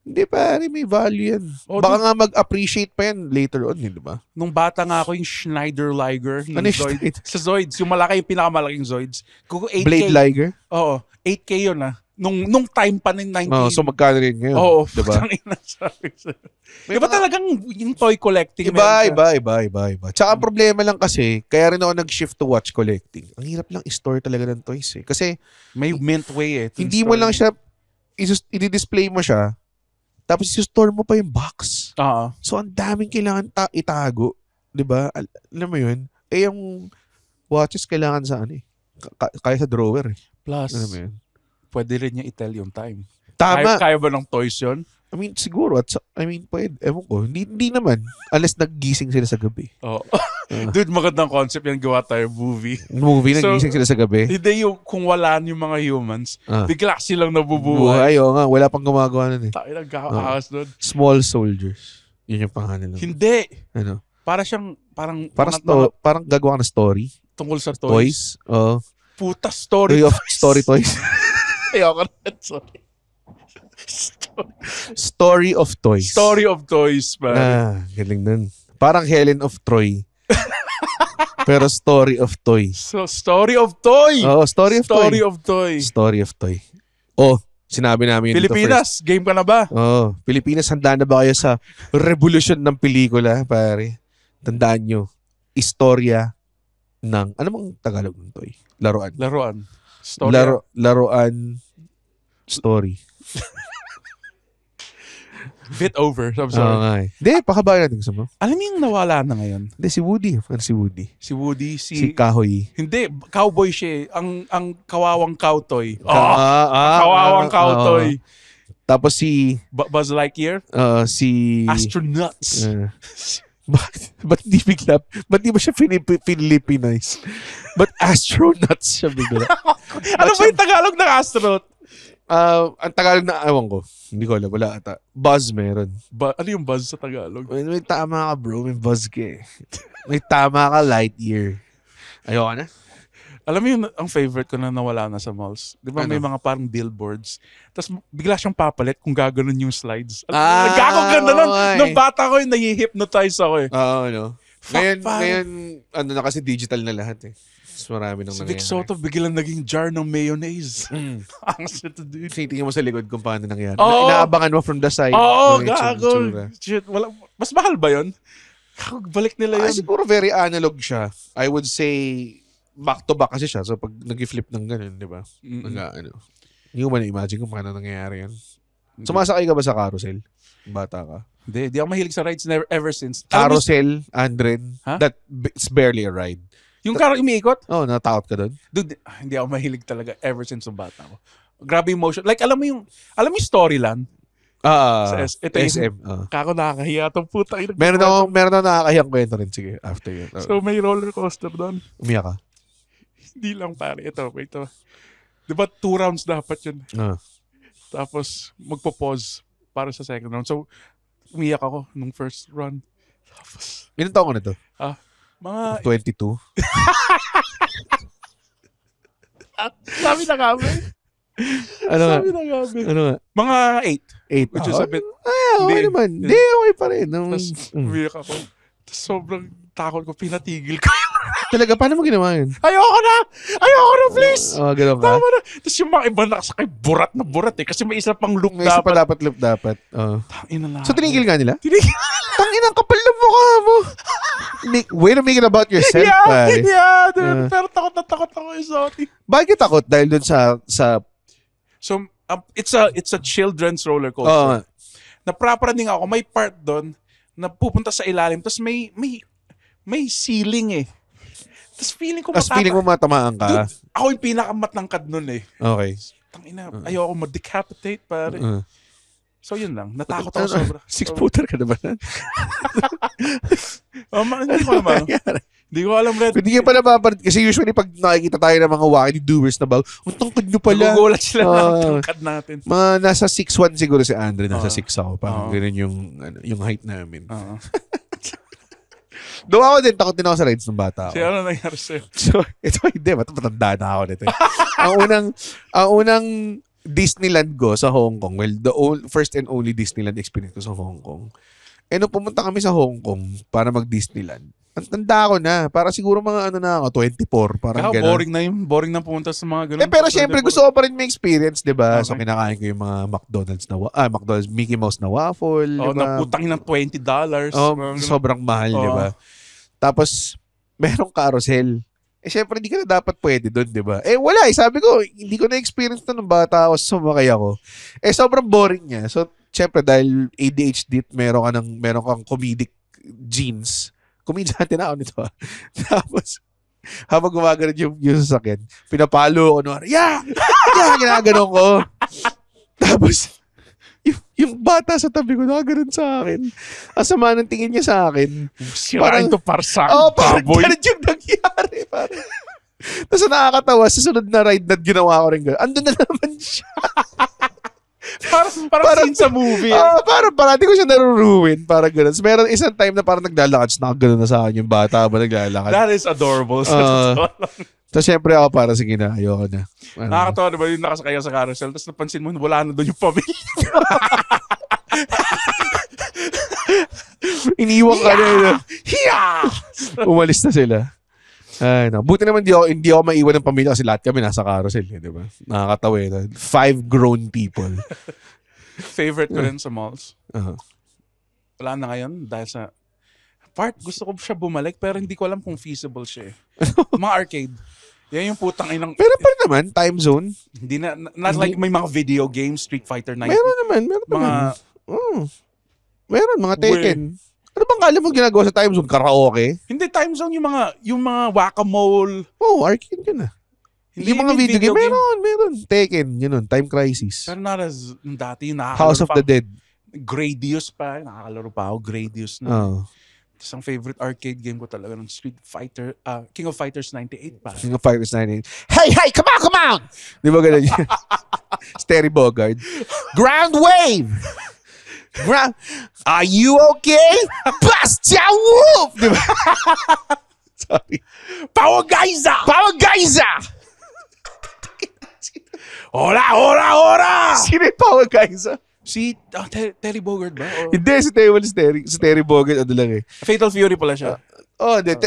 Hindi pare, may value yan. Baka nga mag-appreciate pa yan later on, di ba? Nung bata nga ako, yung Schneider Liger, yung Ano yung Zoid. Schneider? Sa Zoids, yung malaki, yung pinakamalaking Zoids. Kung 8K, Blade Liger? Oo, 8K yun Nung time pa ng 19. So magkano rin ngayon? Oo, diba? Iba talagang yung toy collecting. Iba. Tsaka ang problema lang kasi, kaya rin ako nag-shift to watch collecting. Ang hirap lang i-store talaga ng toys eh. Kasi, may mint way hindi mo lang siya, i-display mo siya, tapos i-store mo pa yung box. So, ang daming kailangan itago. Diba? Alam mo yun? Yung watches kailangan sa kaya sa drawer eh. Plus, Alam mo yun? pwede rin niya i-tell yung time. Tama. Kaya ba ng toys yun? I mean, siguro. Pwede. Ewan ko. Hindi naman. Unless naggising sila sa gabi. Dude, magandang concept yan. Gawa tayo movie. Naggising sila sa gabi. Hindi yung kung wala yung mga humans, bigla silang nabubuhay. Oo nga. Wala pang gumagawa nun eh. Tayo nagkakakas doon. Small Soldiers. Yun yung pangalan. Hindi. Ano? Para siyang, parang gagawa ka ng story. tungkol sa toys. Oo. Puta, story Story toys. Ayoko na. Sorry. Story of toys. Story of toys, man. Galing nun. Parang Helen of Troy. Pero story of toys. So, story of toy. Oo, story of toy. Story of toy. Sinabi namin yun Pilipinas, game ka na ba? Pilipinas, handa na ba kayo sa revolution ng pelikula, pare? Tandaan nyo, istorya ng, ano bang Tagalog ng toy? Laruan. Laruan story. Bit over. I'm sorry. Hindi, pakabayan natin gusto mo. Alam mo yung nawala na ngayon? Hindi, si Woody. Si Woody. Si Woody, Si Kahoy. Hindi, cowboy siya. Ang kawawang cowtoy. Kawawang cowtoy. Tapos si... Buzz Lightyear? Si... Astronauts. Ba't di bigla? Ba't di ba siya Philippinize? Ba't astronauts siya bigla? Ano ba yung Tagalog ng astronaut? Ang Tagalog na, ewan ko. Hindi ko alam. Wala ata. Buzz meron. Ano yung buzz sa Tagalog? May tama ka bro. May buzz ka eh. May tama ka Lightyear. Ayoko na. Alam mo yung ang favorite ko na nawala na sa malls? Di ba may mga parang billboards? Tapos bigla siyang papalit kung gaganon yung slides. Nagkakaganda nun. Nung bata ko yung nahi-hypnotize ako eh. Ngayon, ano na kasi digital na lahat eh. Mas marami nang nangyayari. Si Vic Soto biglang naging jar ng mayonnaise. Ang to dude. Tingnan mo sa likod kung paano nangyari. Inaabangan mo from the side. Gago. Shit, mas mahal ba yun? Balik nila yun. Siguro very analog siya. I would say back to back kasi siya. So pag nag-flip ng ganun, di ba? Hindi ko man imagine kung paano nangyayari yan. Sumasakay ka ba sa carousel? Bata ka? Hindi ako mahilig sa rides ever since. Carousel, Andren, Huh? it's barely a ride. Yung umiikot? Oh, natakot ka doon? Dude, hindi ako mahilig talaga ever since ng bata ako. Grabe yung motion. Like, alam mo yung Storyland? Ito SM. Kako nakakahiya itong puta. Meron ako nakakahiyang kwento rin. Sige, after yun. So, may roller coaster doon. Umiyak ka? Hindi lang pare. Ito. Di ba 2 rounds dapat yun? Tapos, magpo-pause para sa second round. So, umiyak ako nung first run. Tapos, Ilan taon ko na to? mga 22. sabi na kami. Ano nga? Sabi na kami. Ano nga? Mga 8. 8. Which is a bit... okay naman. Hindi, okay pa rin. Tapos, umiyak ako. Tapos, sobrang takot ko. Pinatigil ko. Talaga, paano mo ginawa yun? Ayoko na, please! Ganun ka? Tama na. Tapos yung mga iba nakasakay, burat na burat eh. Kasi may isa pang loop May isa pa dapat. loop dapat. Tangina na. So, tinigil nga nila? Tinigil. Tangina, kapal na mukha mo. Way to make it about yourself, pare. Yeah, dude. Pero takot ako exotic. Bakit takot? Dahil dun sa So, it's a children's roller coaster. Naprapraning ako, may part doon na pupunta sa ilalim, tapos may ceiling eh. Tapos feeling ko matamaan ka. Dude, ako yung pinakamatangkad nun eh. Okay. Tangina, ayoko ma-decapitate pare. So yun lang, natakot ako sobra. 6-footer ka na ba? Hindi ko alam, Red. Hindi ka pa napapalit. Kasi usually pag nakikita tayo ng mga wacky doers na ba, ang tangkad nyo pala. Nagugulat sila ng tangkad natin. Mga nasa 6'1 siguro si Andre, nasa 6 ako. Parang ganun yung height namin. Doon ako din, takot din ako sa rides ng bata ako. Siya, ano nangyari sa'yo? So, ito hindi, matanda na ako nito. ang unang Disneyland ko sa Hong Kong, well, the first and only Disneyland experience ko sa Hong Kong. Nung pumunta kami sa Hong Kong para mag-Disneyland, ang tanda ko na. Para siguro mga na ako, 24. Parang gano'n. Boring na pumunta sa mga gano'n. Pero syempre, gusto ko pa rin may experience, di ba? Okay. So, kinakain ko yung mga McDonald's, Mickey Mouse na waffle, di ba? Naputang ng $20. Sobrang mahal, di ba? Tapos, merong carousel. Syempre, hindi ka na dapat pwede doon, di ba? Wala sabi ko, hindi ko na-experience na nung bata ako, sumakay ako. Sobrang boring niya. So, syempre, dahil ADHD, meron kang comedic genes. Kumidyante na ako nito. Tapos, habang gumagano yung sasakyan, pinapalo ko. Ginaganon ko. Tapos, yung bata sa tabi ko, nakaganon sa akin. Asama ng tingin niya sa akin. Parang ito parsa. Parang ganun yung nangyari. Tapos nakakatawa, sa sunod na ride na ginawa ko rin gano'n. Andun na naman siya. Parang scene sa movie. Parang parati ko siya naruruin. Parang gano'n. So, meron isang time na parang naglalakad, nakagano'n na sa akin yung bata ba naglalakad. That is adorable. So, syempre ako para sige na, ayoko na. Nakakatawa diba yung nakasakay sa carousel, tapos napansin mo, wala na doon yung pamilya. Iniwan ka na. Umalis na sila. Ay, no. Buti naman hindi ako maiwan ng pamilya kasi lahat kami nasa carousel, di ba? Nakakatawa yun. 5 grown people. Favorite ko rin sa malls. Wala na ngayon dahil sa gusto ko siya bumalik pero hindi ko alam kung feasible siya eh. Mga arcade. Yan yung putang inang... Pero pa rin naman, time zone. Hindi na, not like may mga video games, Street Fighter 9. Meron naman. Meron, mga Tekken. Ano bang kala mo ginagawa sa time zone? Karaoke? Hindi, time zone yung mga whack-a-mole. Arcade ka na. Hindi mga video game. Meron. Tekken, yun, Time Crisis. Pero not as dati yung House of the Dead. Gradius pa. Nakakalaro pa ako. Gradius na. Tapos ang favorite arcade game ko talaga ng Street Fighter, King of Fighters 98 pa. King of Fighters 98. Hey, come on! Di ba ganun yun? Terry Bogard. Ground Wave! Are you okay? Basta Wolf! Di ba? Sorry. Power Geyser! Ora! Sino yung Power Geyser? Si Terry Bogard ba? Hindi, si Terry Bogard, ano lang eh. Fatal Fury pala siya.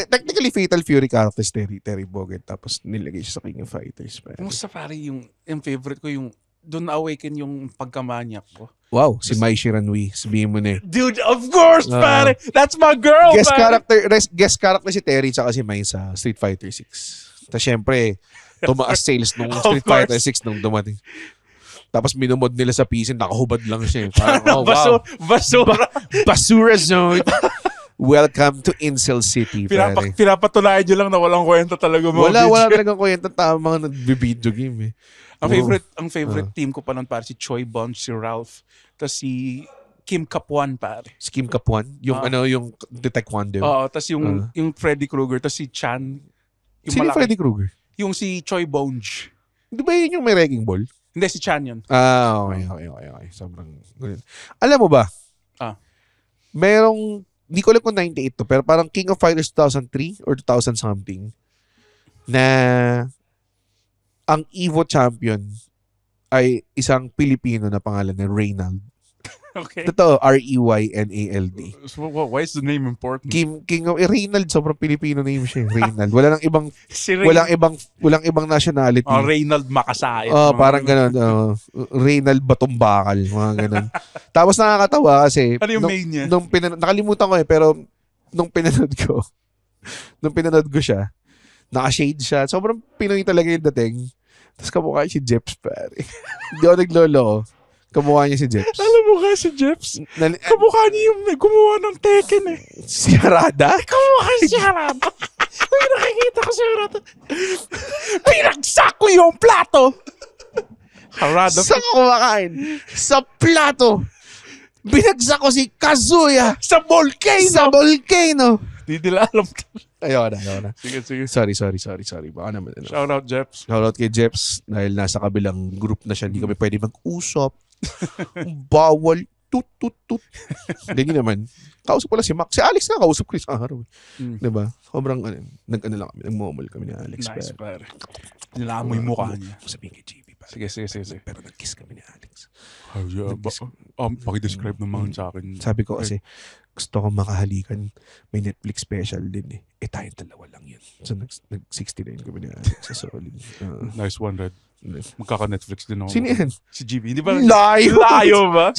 Technically Fatal Fury character Terry Bogard, tapos nilagay siya sa King of Fighters. Kumusta pare yung favorite ko, yung doon na-awaken yung pagkamanyak ko. Wow, si Mai Shiranui. Sabihin mo na eh. Dude, of course, pare! That's my girl, Guest character si Terry tsaka si Mai sa Street Fighter 6. Tapos syempre, tumaas sales nung Street Fighter 6 nung dumating. Tapos minumod nila sa PC, nakahubad lang siya. Parang, Basura. Basura zone. Welcome to Incel City, pare. Pinapatunayan nyo lang na walang kwenta talaga mga Wala video. talagang kwenta tama mga nag-video game eh. Ang favorite team ko pa nun pare si Choi Bond, si Ralph, tapos si Kim Kapuan pare. Si Kim Kapuan, yung yung the taekwondo. Oo, tapos yung Freddy Krueger, tapos si Chan. Yung Sino malaki. Freddy Krueger? Yung si Choi Bonge. Di ba yun yung may wrecking ball? Hindi, si Chan yun. Okay. Sobrang good. Alam mo ba? Merong, di ko alam kung 98 to, pero parang King of Fighters 2003 or 2000 something na ang Evo champion ay isang Pilipino na pangalan na Reynald. Okay. Totoo, Reynald. So, why is the name important? King of Reynald, sobrang Pilipino name siya. Reynald. Wala nang ibang Si walang ibang nationality. Reynald Makasayat. Parang gano'n. Reynald Batumbakal. Mga gano'n. Tapos nakakatawa kasi Ano yung main niya? nakalimutan ko pero nung pinanood ko siya, naka-shade siya. Sobrang Pinoy talaga yung dating. Tapos kamukha si Jeps, pare. Hindi ako naglolo. Kamukha niya si Jeps. Alam mo ka si Jeps? Kamukha niya yung gumawa ng Tekken eh. Si Harada? Kamukha si Harada. Ay, nakikita ko si Harada. Pinagsak ko yung plato. Harada. Saan ka kumakain? Sa plato. Binagsak ko si Kazuya. Sa volcano. Sa volcano. Di nila alam. Ayoko na. Sige. Sorry. Baka naman. Shout out, Jeps. Shoutout kay Jeps dahil nasa kabilang group na siya. Hindi kami pwede mag-usap. Bawal. Tut. Hindi naman. Kausap ko lang si Mac. Si Alex na kausap ko isang araw. Diba? Sobrang nag-ano lang kami. Nag-momol kami ni Alex. Nice, pare. Nilamoy yung mukha niya. Sabihin kay JB. Sige. Pero nag-kiss kami ni Alex. Paki-describe naman sa akin. Sabi ko kasi, gusto ko makahalikan. May Netflix special din eh. Tayong dalawa lang yan. So, nag-69 kami ni Alex. So, solid. Nice one, Red. Magkaka-Netflix din ako. Sino yan? Si GB. Hindi ba? Layo ba?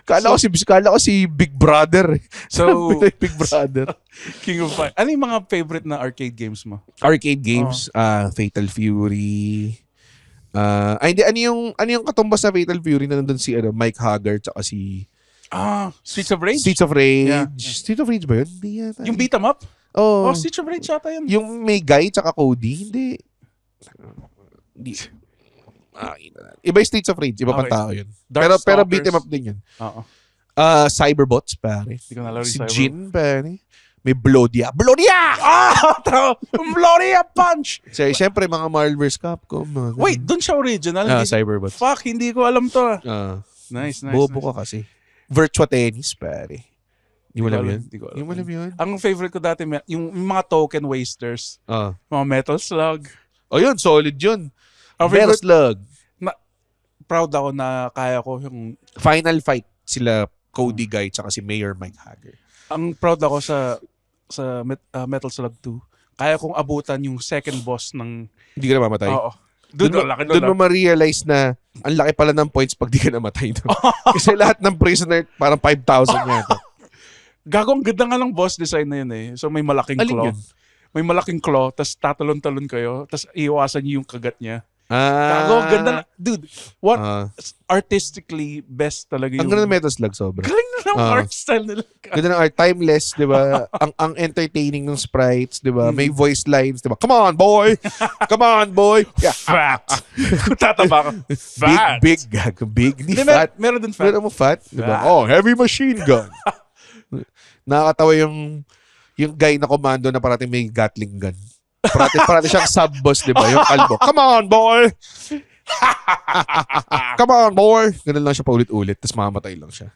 Kala ko si Big Brother. So, Big Brother. King of Fighters. Ano yung mga favorite na arcade games mo? Arcade games, Fatal Fury. Hindi, ano yung katumbas na Fatal Fury na nandun si Mike Haggard tsaka si Streets of Rage? Streets of Rage. Yeah. Streets of Rage ba yun? Hindi yata. Yung beat 'em up? Oh. Streets of Rage yata yun. Yung may Guy tsaka Cody? Hindi. Iba yung Streets of Rage. Iba pang tao yun. Pero beat 'em up din yun. Oo. Cyberbots, pare. Hindi ko nalaro Si yung Cyber. Jin, pare. May Blodia! Bloria Punch! So, siyempre, mga Marvel vs. Capcom. Wait, dun siya original? Cyberbots. Fuck, hindi ko alam to. Nice. Bobo ka kasi. Virtua Tennis, pare. Di mo alam yun? Hindi ko alam. Di mo alam yun? Ang favorite ko dati, yung mga token wasters. Mga Metal Slug. Yun, solid yun. Ang Metal favorite, Slug. proud ako na kaya ko yung... Final fight sila Cody Guy tsaka si Mayor Mike Haggard. Ang proud ako sa Metal Slug 2. Kaya kong abutan yung second boss ng... Hindi ka na mamatay? Oo. Doon mo ma-realize na ang laki pala ng points pag di ka namatay. Kasi lahat ng prisoner parang 5,000 yata. Gago, ang ganda nga ng boss design na yun eh. So may malaking claw. Yun? May malaking claw, tas tatalon-talon kayo, tas iiwasan niyo yung kagat niya. Gago, ganda na. Dude, what artistically best talaga yung... Ang ganda ng Metal Slug, sobra. Galing na ng art style nila. Ganda ng art. Timeless, di ba? ang entertaining ng sprites, di ba? May voice lines, di ba? Come on, boy! Come on, boy! Yeah. Fat! Kung tataba ka. Fat! Big, gago. Big. Hindi fat. Meron din fat. Meron mo fat, di ba? Heavy machine gun. Nakakatawa yung guy na commando na parating may Gatling gun. Parati siyang sub-boss, di ba? Yung kalbo. Come on, boy! Come on, boy! Ganun lang siya paulit-ulit, tapos mamamatay lang siya.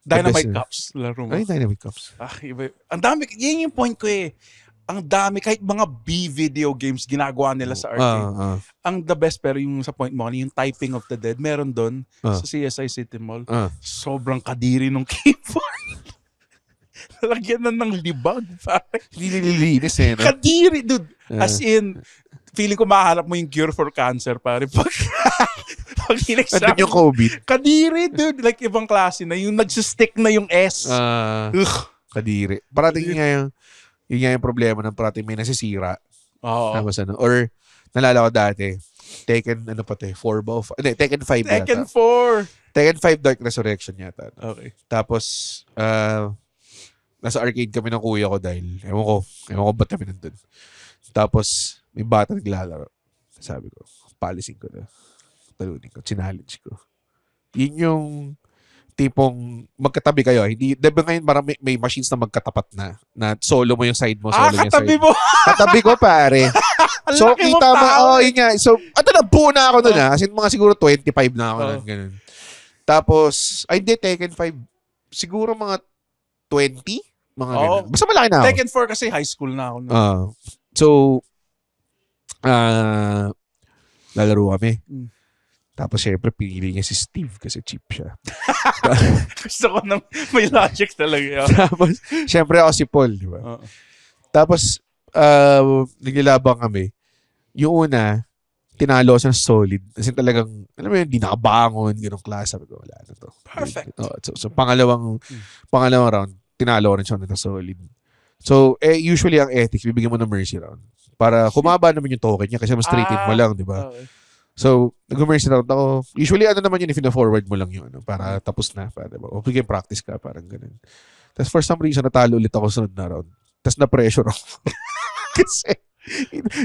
Dynamite Cups. Laro mo. Ay, Dynamite Cups. Iba. Ang dami. Yan yung point ko eh. Ang dami. Kahit mga B-video games ginagawa nila sa arcade. Ang the best, pero yung sa point mo, yung Typing of the Dead, meron doon sa CSI City Mall. Sobrang kadiri ng keyboard. Lagyan na ng libag. Nililinis eh. No? Kadiri, dude. As in, feeling ko mahanap mo yung cure for cancer, pare. Pag in-exam. Andun yung COVID. Kadiri, dude. Like, ibang klase na. Yung nagsistick na yung S. Kadiri. Parating yun nga yung problema ng parating may nasisira. Oo. Tapos or, nalala ko dati, Tekken, 4 ba? Hindi, Tekken 5 Tekken yata. 4. Tekken 5 Dark Resurrection yata. Okay. Tapos, nasa arcade kami ng kuya ko dahil, ewan ko ba't kami nandun. Tapos, may bata naglalaro. Sabi ko, palisin ko na. Talunin ko, challenge ko. Yun yung tipong magkatabi kayo. Hindi, diba ngayon may machines na magkatapat na solo mo yung side mo, solo yung katabi side mo. Katabi ko, pare. Ang So, laki mong kita mo, tao. yun nga. So, buo na ako dun As in, mga siguro 25 na ako nun, ganun. Tapos, hindi, Tekken 5. Siguro mga 20? Mga ganun. Basta malaki na ako. Tekken 4 kasi high school na ako. So, lalaro kami. Tapos, syempre, pinili niya si Steve kasi cheap siya. Gusto ko na may logic talaga. Tapos, syempre ako si Paul, di ba? Tapos, naglilabang kami. Yung una, tinalo siya ng solid. Kasi talagang, alam mo yun, di nakabangon, ganong klase. Sabi ko, wala na to. Perfect. So pangalawang round, tinalo rin siya ng solid. So, usually ang ethics, bibigyan mo ng mercy round. Para kumaba naman yung token niya kasi mas straightin mo lang, di ba? Okay. So, nag-mercy round ako. Usually, naman yun, if na-forward mo lang yun, para tapos na. Para, diba? O, bigyan practice ka, parang ganun. Tapos, for some reason, natalo ulit ako sa sunod na round. Tapos, na-pressure ako. Kasi,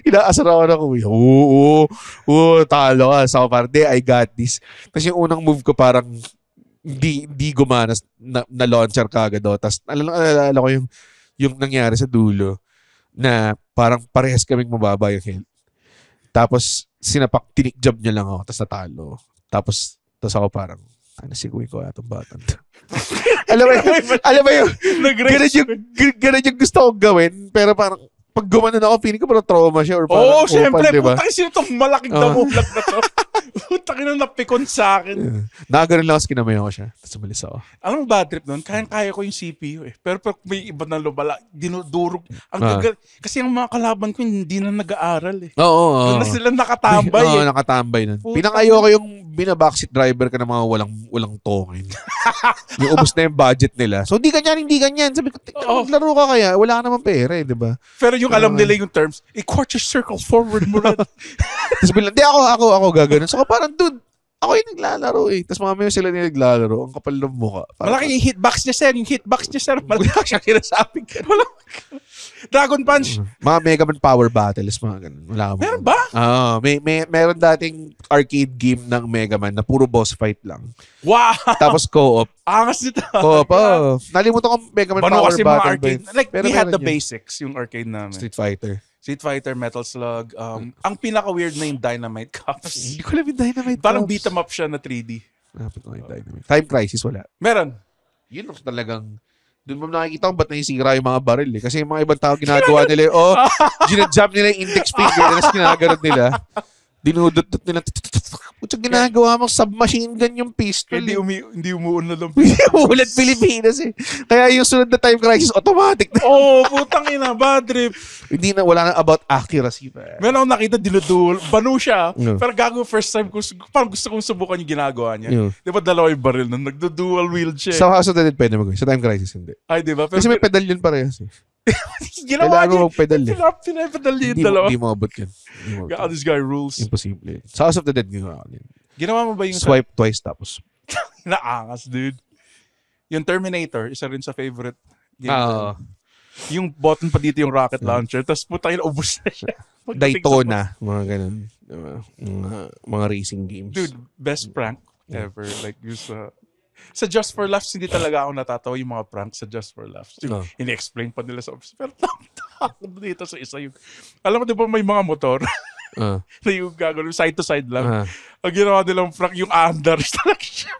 inaasar ako na kuya. Oo, talo ka. So, parang, I got this. Tapos, yung unang move ko, parang, hindi gumana na launcher ka agad. Tapos, alala ko yung nangyari sa dulo na parang parehas kaming mababa yung health. Tapos, tinik-jab niya lang ako, tapos natalo. Tapos ako parang, nasiguin ko itong batang to. alam mo yung, ganun yung gusto kong gawin, pero parang, pag gumanon ako, feeling ko parang trauma siya or parang syempre, diba? putang sino itong malaking damulag na to? Putang ina napikon sa akin. Nakaganon lang ako, kinamayan ko siya. Tapos umalis ako. Alam mo bad trip nun? Kaya ko yung CPU eh. Pero pag may iba na lubala, dinudurog. Kasi ang mga kalaban ko hindi na nag-aaral eh. Oo. Doon na sila nakatambay eh. Oo, nakatambay nun. Pinangayo ko yung binabackseat driver ka ng mga walang token. Yung ubos na yung budget nila. So, hindi ganyan. Sabi ko, maglaro ka kaya. Wala ka naman pera eh, di ba? Pero yung alam nila yung terms, quarter circle forward mo rin. Tapos bilang, ako gagano. So, parang, dude, ako yung naglalaro eh. Tapos mamaya sila yung naglalaro. Ang kapal ng mukha. Malaki yung hitbox niya, sir. Yung hitbox niya, sir. Wala siyang kinasabing ka. Dragon Punch. Mga Mega Man Power Battles, mga ganun. Wala ka Meron ba? Meron dating arcade game ng Mega Man na puro boss fight lang. Wow! Tapos co-op. Angas nito. Co-op, Nalimutan ko Mega Man Power Battle. mga arcade. Like, pero we had the yun. basics, yung arcade namin. Street Fighter, Metal Slug. Ang pinaka-weird na yung Dynamite Cups. Hindi ko alam yung Dynamite Parang Cups. beat 'em up siya na 3D. Time Crisis, wala. Meron. Yun talagang, doon mo nakikita kung ba't nasisira yung mga baril eh. Kasi yung mga ibang tao ginagawa nila, ginajam nila yung index finger, tapos ginaganon nila. Dinudot nila. Putsang ginagawa mong submachine gun yung pistol. Hindi umuunlad ang Ulat Pilipinas eh. Kaya yung sunod na Time Crisis, automatic na. Putang ina, bad trip. Hindi na, wala na about accuracy pa. Meron akong nakita, dinudul. Banu siya. No. Pero gago first time, parang gusto kong subukan yung ginagawa niya. No. Di ba dalawa yung baril na nagdo-dual wield siya. Sa House of the Dead, pwede mag-gawin. Sa Time Crisis, hindi. Ay, di ba? Kasi may pedal yun parehas eh. Ginawa Kailangan mo mag-pedal eh. Pinapedal niya yung dalawa. Hindi mo abot yun. God, this guy rules. Imposible. Sa House of the Dead, ginawa ko yun. Ginawa mo ba yung Swipe twice tapos. Naangas, dude. Yung Terminator, isa rin sa favorite game. Yung button pa dito yung rocket launcher, tapos putang ina, ubus na siya. Daytona, mga ganun. Mga racing games. Dude, best prank ever. Like, sa Just for Laughs, hindi talaga ako natatawa yung mga prank sa Just for Laughs. Ini-explain pa nila sa office. Pero dito sa isa yung... Alam mo, di ba may mga motor na yung gagawin, side to side lang. Ang ginawa nilang prank, yung Anders talaga siya.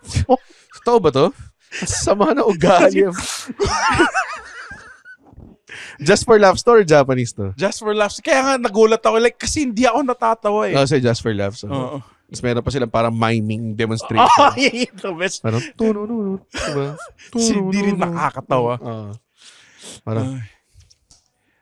Totoo ba to? Sama na ugali. Just for Laughs to or Japanese to? Just for Laughs. Kaya nga nagulat ako. Like, kasi hindi ako natatawa eh. Say Just for Laughs. Oo. Mas meron pa silang parang miming demonstration. The best. Parang, tuno. Diba? Hindi rin nakakatawa. Parang,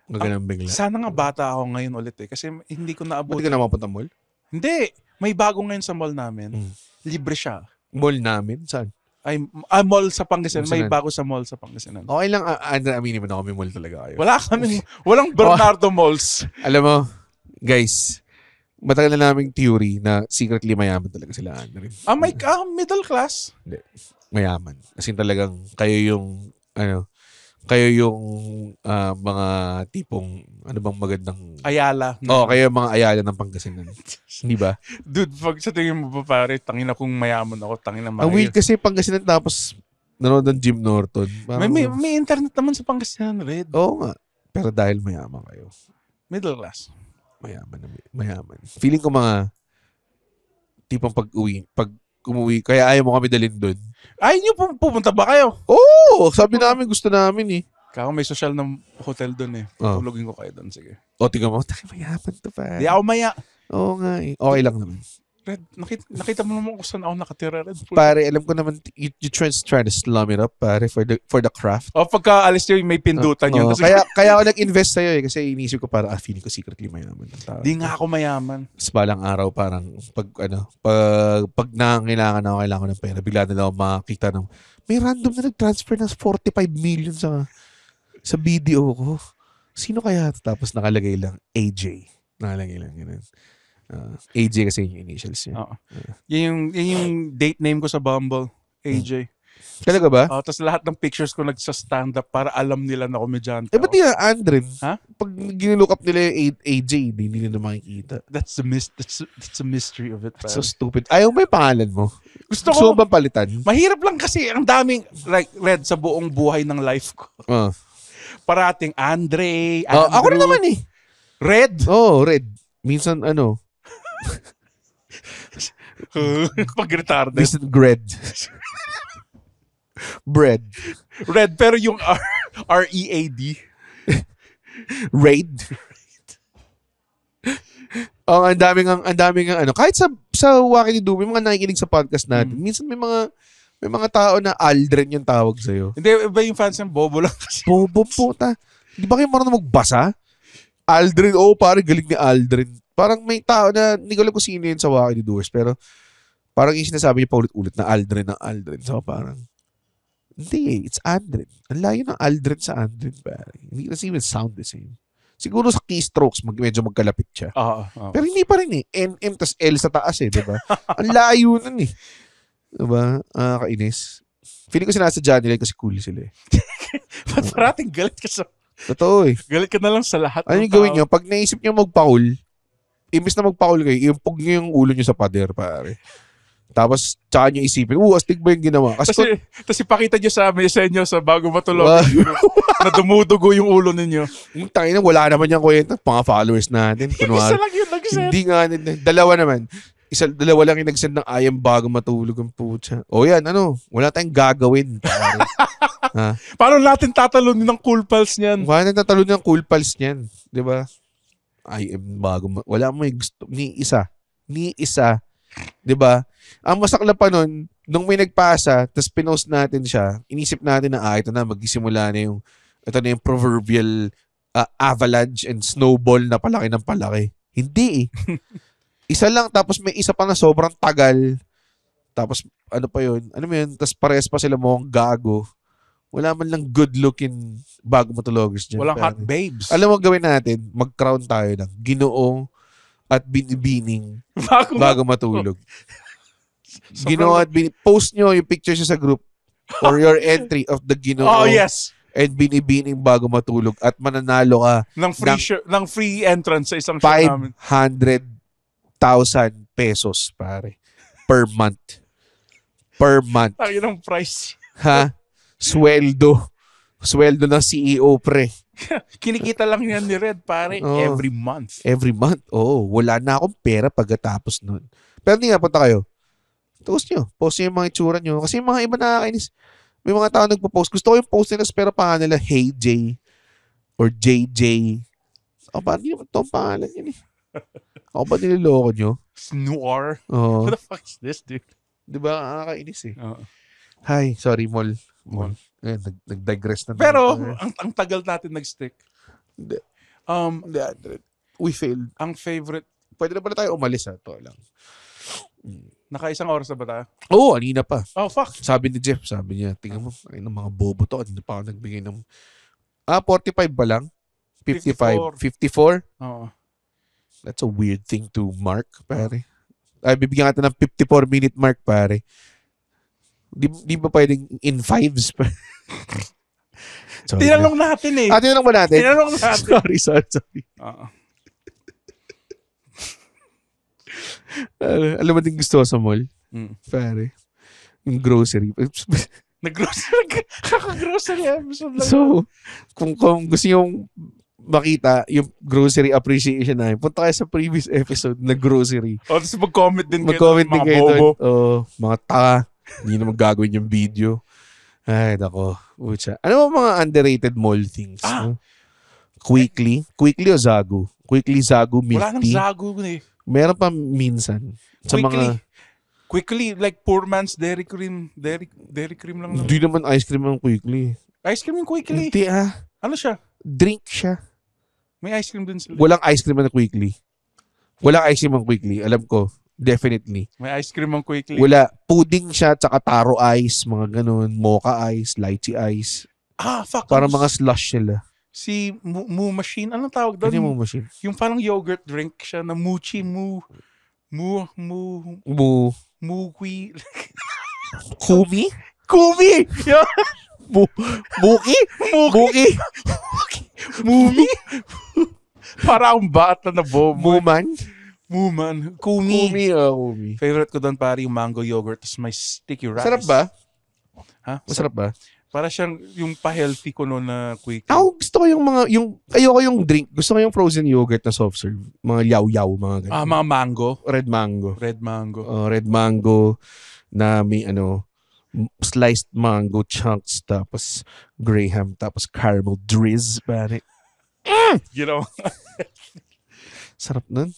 maganang bigla. Sana nga bata ako ngayon ulit eh. Kasi hindi ko naabot. Buti ka na mapunta mall? Hindi. May bago ngayon sa mall namin. Libre siya. Mall namin? Saan? Ay, mall sa Pangasinan. May bago sa mall sa Pangasinan. Okay lang, aminin mo na kami mall talaga kayo. Walang Bernardo Malls. Alam mo, guys, matagal na naming theory na secretly mayaman talaga sila Andre. Middle class. Mayaman. As in talagang kayo yung mga tipong ano bang magandang Ayala. kayo yung mga Ayala ng Pangasinan. Di ba? Dude, pag sa tingin mo ba pare, tangina kung mayaman ako, tangina Ang weird kasi Pangasinan tapos nanonood ng Jim Norton. May internet naman sa Pangasinan, Red. Oo nga. Pero dahil mayaman kayo. Middle class. Mayaman. Feeling ko mga tipong pag umuwi, kaya ayaw mo kami dalhin doon. Ay, niyo pupunta ba kayo? Oo! Sabi namin, gusto namin eh. Kako may social ng hotel doon eh. Oh. Tulugin ko kayo doon, sige. O, tingnan mo, mayaman to pa. Di ako maya. Oo nga eh. Okay lang naman. Red, nakita mo naman kung saan ako nakatira, Red. Pare, alam ko naman, you try to slum it up, pare, for the craft. O, pagka alis nyo, may pindutan yun. Kaya ako nag-invest sa'yo eh, kasi inisip ko para, feeling ko secretly mayaman. Di nga ako mayaman. Tapos balang araw, parang, pag nangangailangan ako, kailangan ko ng pera, bigla na lang ako makakita ng, may random na nag-transfer ng 45 million sa BDO ko. Sino kaya? Tapos nakalagay lang, AJ. Nakalagay lang, yun. AJ kasi yung initials niya. Yan yung date name ko sa Bumble. AJ. Talaga ba? Tapos lahat ng pictures ko nagsa-stand up para alam nila na komedyante. Ba't yung Andren? Ha? Pag ginulook up nila yung AJ, hindi nila makikita. That's the mystery of it. That's so stupid. Ayaw mo yung pangalan mo? Gusto ko. bang palitan? Mahirap lang kasi ang daming, like, Red, sa buong buhay ng life ko. Parating Andre, Andrew. Ako na naman eh. Red? Red. Minsan Pag-retarded. Minsan Gred. Bread. Red, pero yung R-E-A-D. Raid. Ang daming kahit sa Wacky ni Dumi, mga nakikinig sa podcast natin, minsan may mga tao na Aldrin yung tawag sa'yo. Hindi, iba yung fans ng Bobo lang kasi. Bobo puta. Di ba kayo marunong magbasa? Aldrin, parang galing ni Aldrin. Parang may tao na, hindi ko alam kung sino yun sa Wacky ni Doers, pero parang yung sinasabi niya paulit-ulit na Aldrin ng Aldrin. So parang, hindi it's Aldrin. Ang layo ng Aldrin sa Aldrin, pare. Hindi kasi even sound the same. Siguro sa keystrokes, medyo magkalapit siya. Pero hindi pa rin eh. NM tas L sa taas eh, di ba? Ang layo nun eh. Di ba? Kainis. Feeling ko sinasadya nila kasi cool sila eh. Ba't parating galit ka sa... Totoo eh. Galit ka na lang sa lahat. Ano yung gawin nyo? Pag naisip nyo magpa-cool, imbis na magpa-cool kayo, iumpog nyo yung ulo nyo sa pader, pare. Tapos, tsaka nyo isipin, astig ba yung ginawa? Kasi ipakita nyo sa inyo sa bago matulog na dumudugo yung ulo ninyo. Yung tangina, wala naman yung kwenta. Mga followers natin. Isa lang yun nag-send. Hindi nga, dalawa naman. Dalawa lang yung nag-send ng ayam bago matulog ang putya. Yan, wala tayong gagawin. Paano natin tatalunin ng cool pals niyan? Wala natin tatalunin ng cool pals niyan. Di ba? Wala mo yung gusto. Ni isa. 'Di ba? Ang masakla pa nun, nung may nagpasa, tapos pinost natin siya, inisip natin na ito na magsisimula na yung proverbial avalanche and snowball na palaki ng palaki. Hindi eh. Isa lang, tapos may isa pa na sobrang tagal. Tapos ano pa yun? Tapos pares pa sila mukhang gago. Wala man lang good looking bago matulogers dyan. Walang hot babes. Alam mo gawin natin, mag-crown tayo ng Ginoo at binibining bago matulog. Ginoo at post nyo yung picture siya sa group or your entry of the Ginoo yes. and binibining bago matulog at mananalo ka ng free entrance sa isang show namin. 500,000 pesos pare per month. Tayo ng price. Ha? Sweldo ng CEO pre. Kinikita lang yan ni Red, pare, every month. Every month? Wala na akong pera pagkatapos nun. Pero hindi nga, punta kayo. Post nyo yung mga itsura nyo. Kasi yung mga iba nakakainis. May mga tao nagpo-post. Gusto ko yung post nila, pero pangalan nila, Hey J or JJ. Paano nyo ito ang pangalan yan eh? Ako ba niloloko nyo? Snore? What the fuck is this, dude? Diba? Nakakainis eh. Hi, sorry, Mol. Nag-digress na. Pero, ang tagal natin nag-stick. Hindi. We failed. Ang favorite. Pwede na pala tayo umalis ha. Ito lang. Naka-isang oras na ba tayo? Anina pa. Fuck. Sabi ni Jeff, tingnan mo, ng mga bobo to. Kanina pa ako nagbigay ng 45 ba lang? 55. 54? Oo. That's a weird thing to mark, pare. Ay, bibigyan ka ng 54-minute mark, pare. Di ba pwedeng in fives? Tinanong natin eh. Tinanong ba natin? Tinanong natin. Sorry. Alam mo din gusto ko sa mall? Pare. Yung grocery. Kaka-grocery episode lang. So, kung gusto nyo makita yung grocery appreciation namin, punta kayo sa previous episode na grocery. Tapos mag-comment din kayo. Mag-comment din kayo bobo. doon. Mga taka. Hindi na magagawin yung video. Ay, nako. Ucha. Ano ba mga underrated mall things? Quickly o Zagu? Quickly, Zagu, milk Wala nang tea. Zagu eh. Meron pa minsan. Sa Quickly, like poor man's Dairy Cream. Dairy Cream lang. Hindi naman ice cream ang Quickly. Ice cream yung Quickly. Hindi Ano siya? Drink siya. May ice cream din sila. Walang ice cream ang Quickly. Walang ice cream ang Quickly. Alam ko. Definitely. May ice cream ang Quickly. Wala. Pudding siya, tsaka taro ice, mga ganun. Mocha ice, lychee ice. Fuck. Para mga slush sila. Si Moo Machine. Anong tawag doon? Ano yung Moo Machine? Yung parang yogurt drink siya na Moochie Moo. Mookie. Kumi? Kumi! Buki? Buki? Mumi? Para akong bata na bobo. Muman? Kumi. Kumi. Favorite ko doon pare yung mango yogurt tapos may sticky rice. Sarap ba? Ha? Masarap ba? Para siyang yung pa-healthy ko noon na Quick. Gusto ko yung ayoko yung drink. Gusto ko yung frozen yogurt na soft serve. Mga yaw-yaw, mga ganyan. Mga mango. Red mango. Red mango na may sliced mango chunks tapos graham tapos caramel drizz, pare. You know? Sarap nun.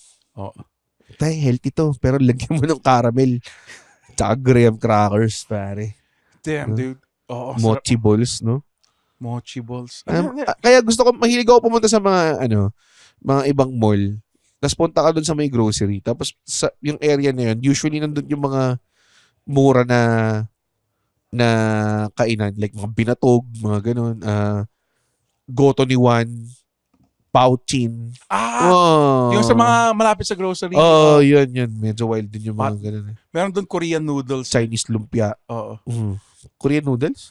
Tay, healthy to. Pero lagyan mo ng caramel. Tsaka graham crackers, pare. Damn, dude. Mochi balls, no? Mochi balls. Kaya mahilig ako pumunta sa mga, mga ibang mall. Tapos punta ka dun sa may grocery. Tapos yung area na yun, usually nandun yung mga mura na kainan. Like mga binatog, mga ganun. Goto ni Juan. Pouchin. Yung sa mga malapit sa grocery. Yun. Medyo wild din yung mga ganun. Meron doon Korean noodles. Chinese lumpia. Korean noodles?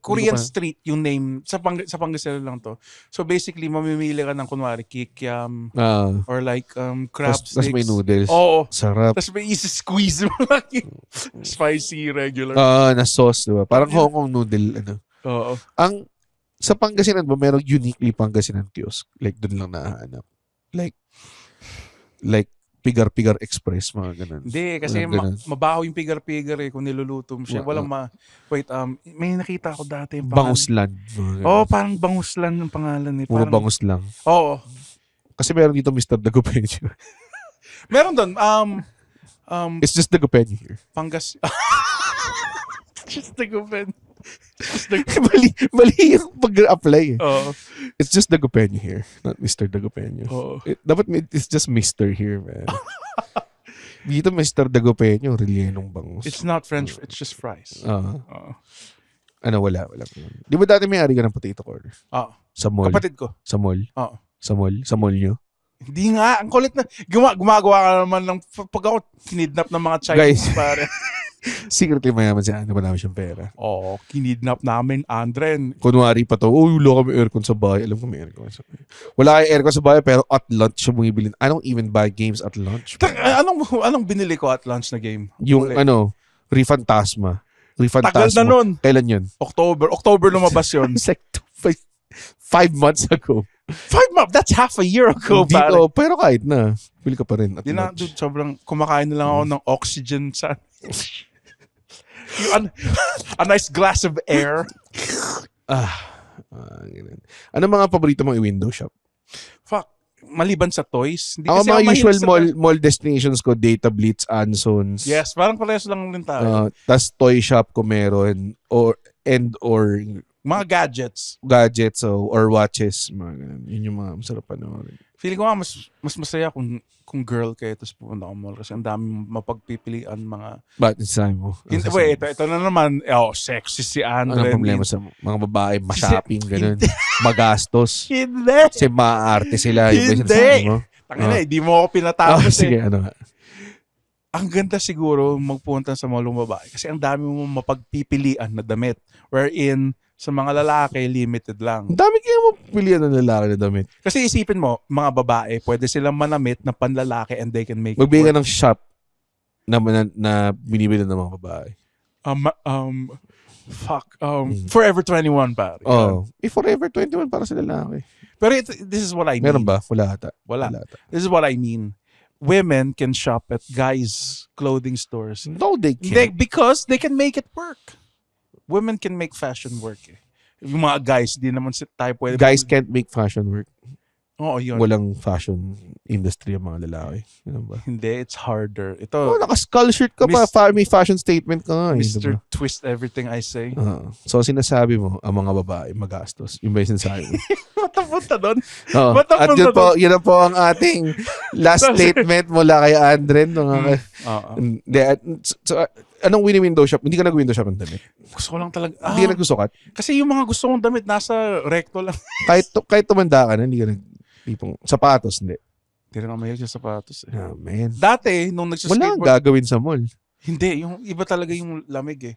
Korean street yung name. Sa Pangasinan lang to. So basically, mamimili ka ng kunwari kikiam or like crab sticks. Tapos may noodles. Oo. Sarap. Tapos may isi-squeeze mo lang spicy, regular. Na sauce, diba? Parang Hong Kong noodle, Oo. Sa Pangasinan ba, merong uniquely Pangasinan kiosk? Like, doon lang nahanap. Like, Pigar-Pigar Express, mga ganun. Hindi, kasi mabaho yung pigar-pigar kung niluluto mo siya. Wait, may nakita ako dati. Banguslan. Parang Banguslan yung pangalan. Puro bangus lang. Oo. Kasi meron dito Mr. Dagopenyo. Meron doon. It's just Dagopenyo here. Just Dagopenyo. Mali yung pag-apply. It's just Dagopenyo here, not Mr. Dagopenyo. Dapat it's just Mr. here, man. Dito Mr. Dagopenyo, rellenong bangus. It's not French, it's just fries. Wala. Di ba dati may ari ka ng potato corner? Sa mall? Kapatid ko. Sa mall? Sa mall nyo? Hindi nga, ang kulit na. Gumagawa ka naman ng, pag ako kinidnap ng mga Chinese, pare. Secretly mayaman siya. Ba namin siyang pera? Kinidnap namin, Andren. Kunwari pa to, wala kami aircon sa bahay. Alam ko may aircon sa bahay. Wala kayo aircon sa bahay, pero at lunch siya bumibili. I don't even buy games at lunch. Anong binili ko at lunch na game? Yung Refantasma. Tagal na nun. Kailan yun? October lumabas yun. It's like 5 months ago. 5 months? That's half a year ago, pare. Pero kahit na. Bili ka pa rin at lunch. Dude, sobrang kumakain na lang ako ng oxygen sa... a nice glass of air. Ano mga paborito mong i-window shop? Fuck. Maliban sa toys. Ako mga usual mall destinations ko, Data Blitz, Ansons. Yes, parang parehas lang rin tayo. Tas toy shop ko meron. Or mga gadgets. Or watches. Mga ganun. Yun yung mga masarap panoorin. Feeling ko nga mas masaya kung girl kayo tapos pupunta ako mall kasi ang daming mapagpipilian mga... Ba't isahin mo? Ito na naman, sexy si Andre. Anong problema sa mga babae? Ma-shopping, ganun. Magastos. Hindi. Kasi maaarte sila. Hindi. Tangina, hindi mo ako pinatapos sige, ano nga. Ang ganda siguro magpunta sa mall ng babae kasi ang dami mo mapagpipilian na damit. Wherein, sa mga lalaki, limited lang. Ang dami kaya mapilian ng lalaki na damit. Kasi isipin mo, mga babae, pwede silang manamit na panlalaki and they can make Magbigay it ka work. ng shop na binibili ng mga babae. Forever 21, pare. Oh, Forever 21 para sa lalaki. Pero this is what I mean. Meron ba? Wala ata. Wala. ata. This is what I mean. Women can shop at guys' clothing stores. No, they can't. Because they can make it work. Women can make fashion work. Yung mga guys, di naman tayo pwede. Guys can't make fashion work. Oo, yun. Walang fashion industry ang mga lalaki. Ganun ba? Hindi, it's harder. Oh, Ito, naka-skull shirt ka pa. May fashion statement ka nga. Mr. Diba? Twist everything I say. So, sinasabi mo, ang mga babae magastos. Yung ba yung sinasabi mo? Ba't napunta doon? Oo. Ba't At napunta yun na po ang ating last statement mula kay Andren. Hindi, so, anong win-window shop? Hindi ka nag-window shop ng damit? Gusto ko lang talaga. Hindi ka nagsusukat? Kasi yung mga gusto kong damit, nasa recto lang. Kahit tumanda ka na, hindi ka tipong sapatos, hindi. Hindi rin ako mahilig sa sapatos. Oh, man. Dati, nung Wala nagsuskateboard. kang gagawin sa mall. Hindi, yung iba talaga yung lamig eh.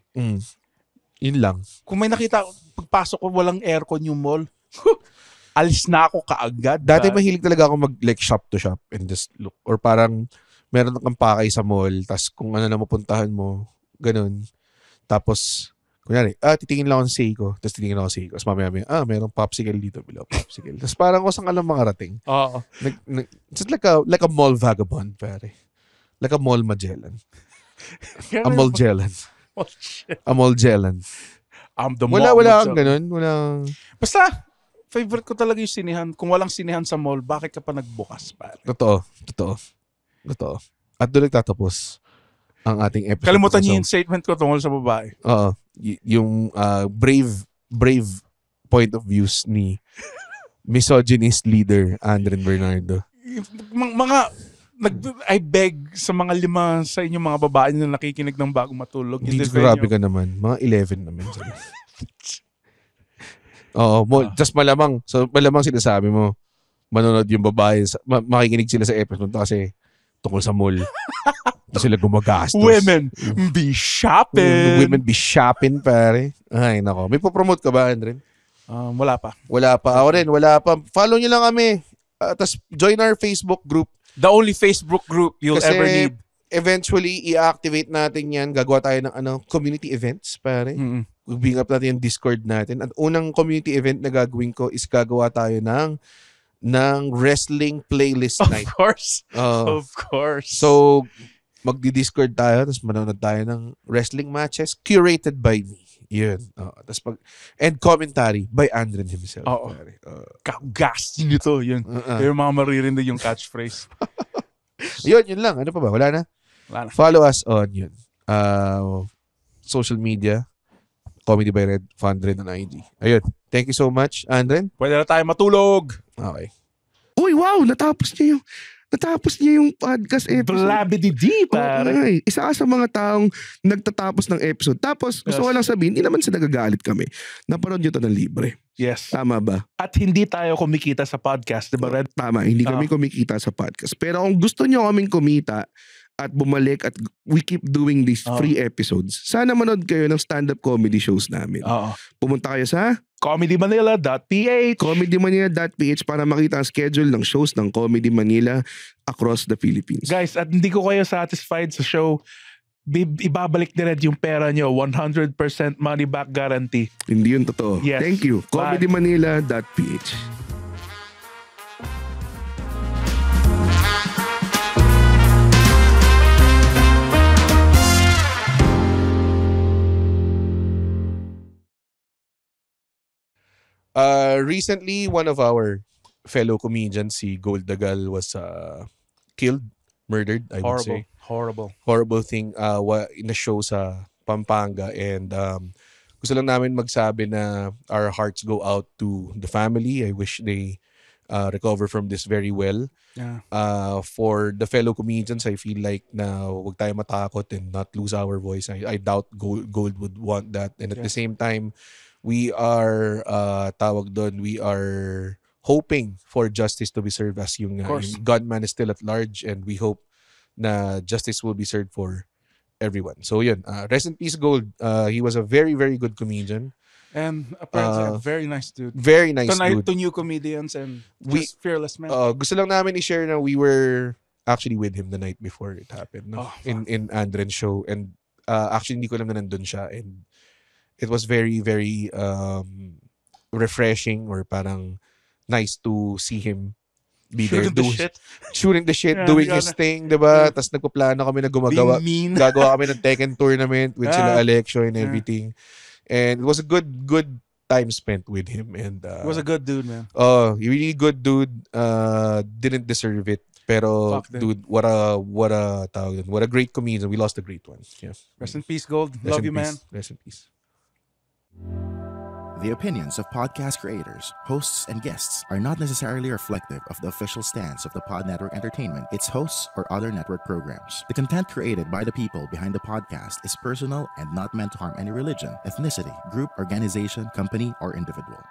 Yun lang. Kung may nakita, pagpasok ko, walang aircon yung mall. Alis na ako kaagad. Dati mahilig talaga ako like shop to shop and just look. Or parang meron kang pakay sa mall, tas kung ano na mapuntahan mo, ganun. Tapos, kunyari, titingin lang ako sa Seiko, tapos titingin ako sa Seiko. Tapos mamaya, merong popsicle dito, below popsicle. Tapos parang kung saan ka lang makarating. Oo. Just like a mall vagabond, pare. Like a mall Magellan. A mall Gellan. Oh, shit. A mall Gellan. Wala kang ganun. Basta, favorite ko talaga yung sinihan. Kung walang sinihan sa mall, bakit ka pa nagbukas, pare? Totoo. At doon nagtatapos ang ating episode. Kalimutan niyo yung statement ko tungkol sa babae. Oo. Yung brave point of views ni misogynist leader Andren Bernardo. I beg sa mga 5 sa inyong mga babae na nakikinig ng bago matulog. Hindi, grabe ka naman. Mga 11 naman. Oo. Just malamang sinasabi mo, manonood yung babae, makikinig sila sa episode kasi tungkol sa mall. Tapos sila gumagastos. Women be shopping. Women be shopping, pare. Ay, nako. May po-promote ka ba, Andren? Wala pa. Wala pa. Ako rin, wala pa. Follow nyo lang kami. Tapos join our Facebook group. The only Facebook group you'll Kasi ever need. Eventually, i-activate natin yan. Gagawa tayo ng community events, pare. Bring up natin yung Discord natin. At unang community event na gagawin ko is gagawa tayo ng wrestling playlist night. Of course. So, magdi-Discord tayo, tapos manonood tayo ng wrestling matches curated by me. Yun. And commentary by Andren himself. Oo. Gas nito. Yun. Yung mga maririnig yung catchphrase. Yun lang. Ano pa ba? Wala na? Follow us on yun. Social media. Comedy by Red Fundred on IG. Ayun. Thank you so much, Andren. Pwede na tayo matulog. Okay. Uy, wow! Natapos niya yung podcast episode. Blabidi-di, pare. Okay. Isa ka sa mga taong nagtatapos ng episode. Tapos, gusto ko lang sabihin, hindi naman sa nagagalit kami. Naparod nyo to ng libre. Yes. Tama ba? At hindi tayo kumikita sa podcast, di ba, Red? Tama, hindi kami kumikita sa podcast. Pero kung gusto nyo kaming kumita at bumalik at we keep doing these free episodes, sana manood kayo ng stand-up comedy shows namin. Pumunta kayo sa comedymanila.ph comedymanila.ph para makita ang schedule ng shows ng Comedy Manila across the Philippines. Guys, at hindi ko kayo satisfied sa show, ibabalik ni Red yung pera nyo. 100% money back guarantee. Hindi yun totoo. Yes. Thank you. comedymanila.ph Recently, one of our fellow comedians, si Gold Dagal, was killed, murdered, I would say. Horrible thing in a show sa Pampanga. And gusto lang namin magsabi na our hearts go out to the family. I wish they recover from this very well. Yeah. For the fellow comedians, I feel like na wag tayo matakot and not lose our voice. I doubt Gold would want that. And at the same time, we are we are hoping for justice to be served as yung gunman is still at large, and we hope na justice will be served for everyone. So yun, rest in peace Gold. He was a very, very good comedian. And apparently a very nice dude. Very nice dude. To new comedians and just fearless man. Gusto lang namin i-share na we were actually with him the night before it happened. No? In Andren's show. And actually hindi ko alam na nandun siya. And it was very, very refreshing or parang nice to see him be there. Shooting the shit, doing his thing, diba? Tapos nagpaplano kami na gumagawa. Gagawa kami ng Tekken tournament with sila Alexio and everything. And it was a good time spent with him. And he was a good dude, man. Really good dude. Didn't deserve it. Pero dude, what a great comedian. We lost a great one. Yeah. Rest in peace, Gold. Love you, man. Rest in peace. The opinions of podcast creators, hosts, and guests are not necessarily reflective of the official stance of the Pod Network Entertainment, its hosts, or other network programs. The content created by the people behind the podcast is personal and not meant to harm any religion, ethnicity, group, organization, company, or individual.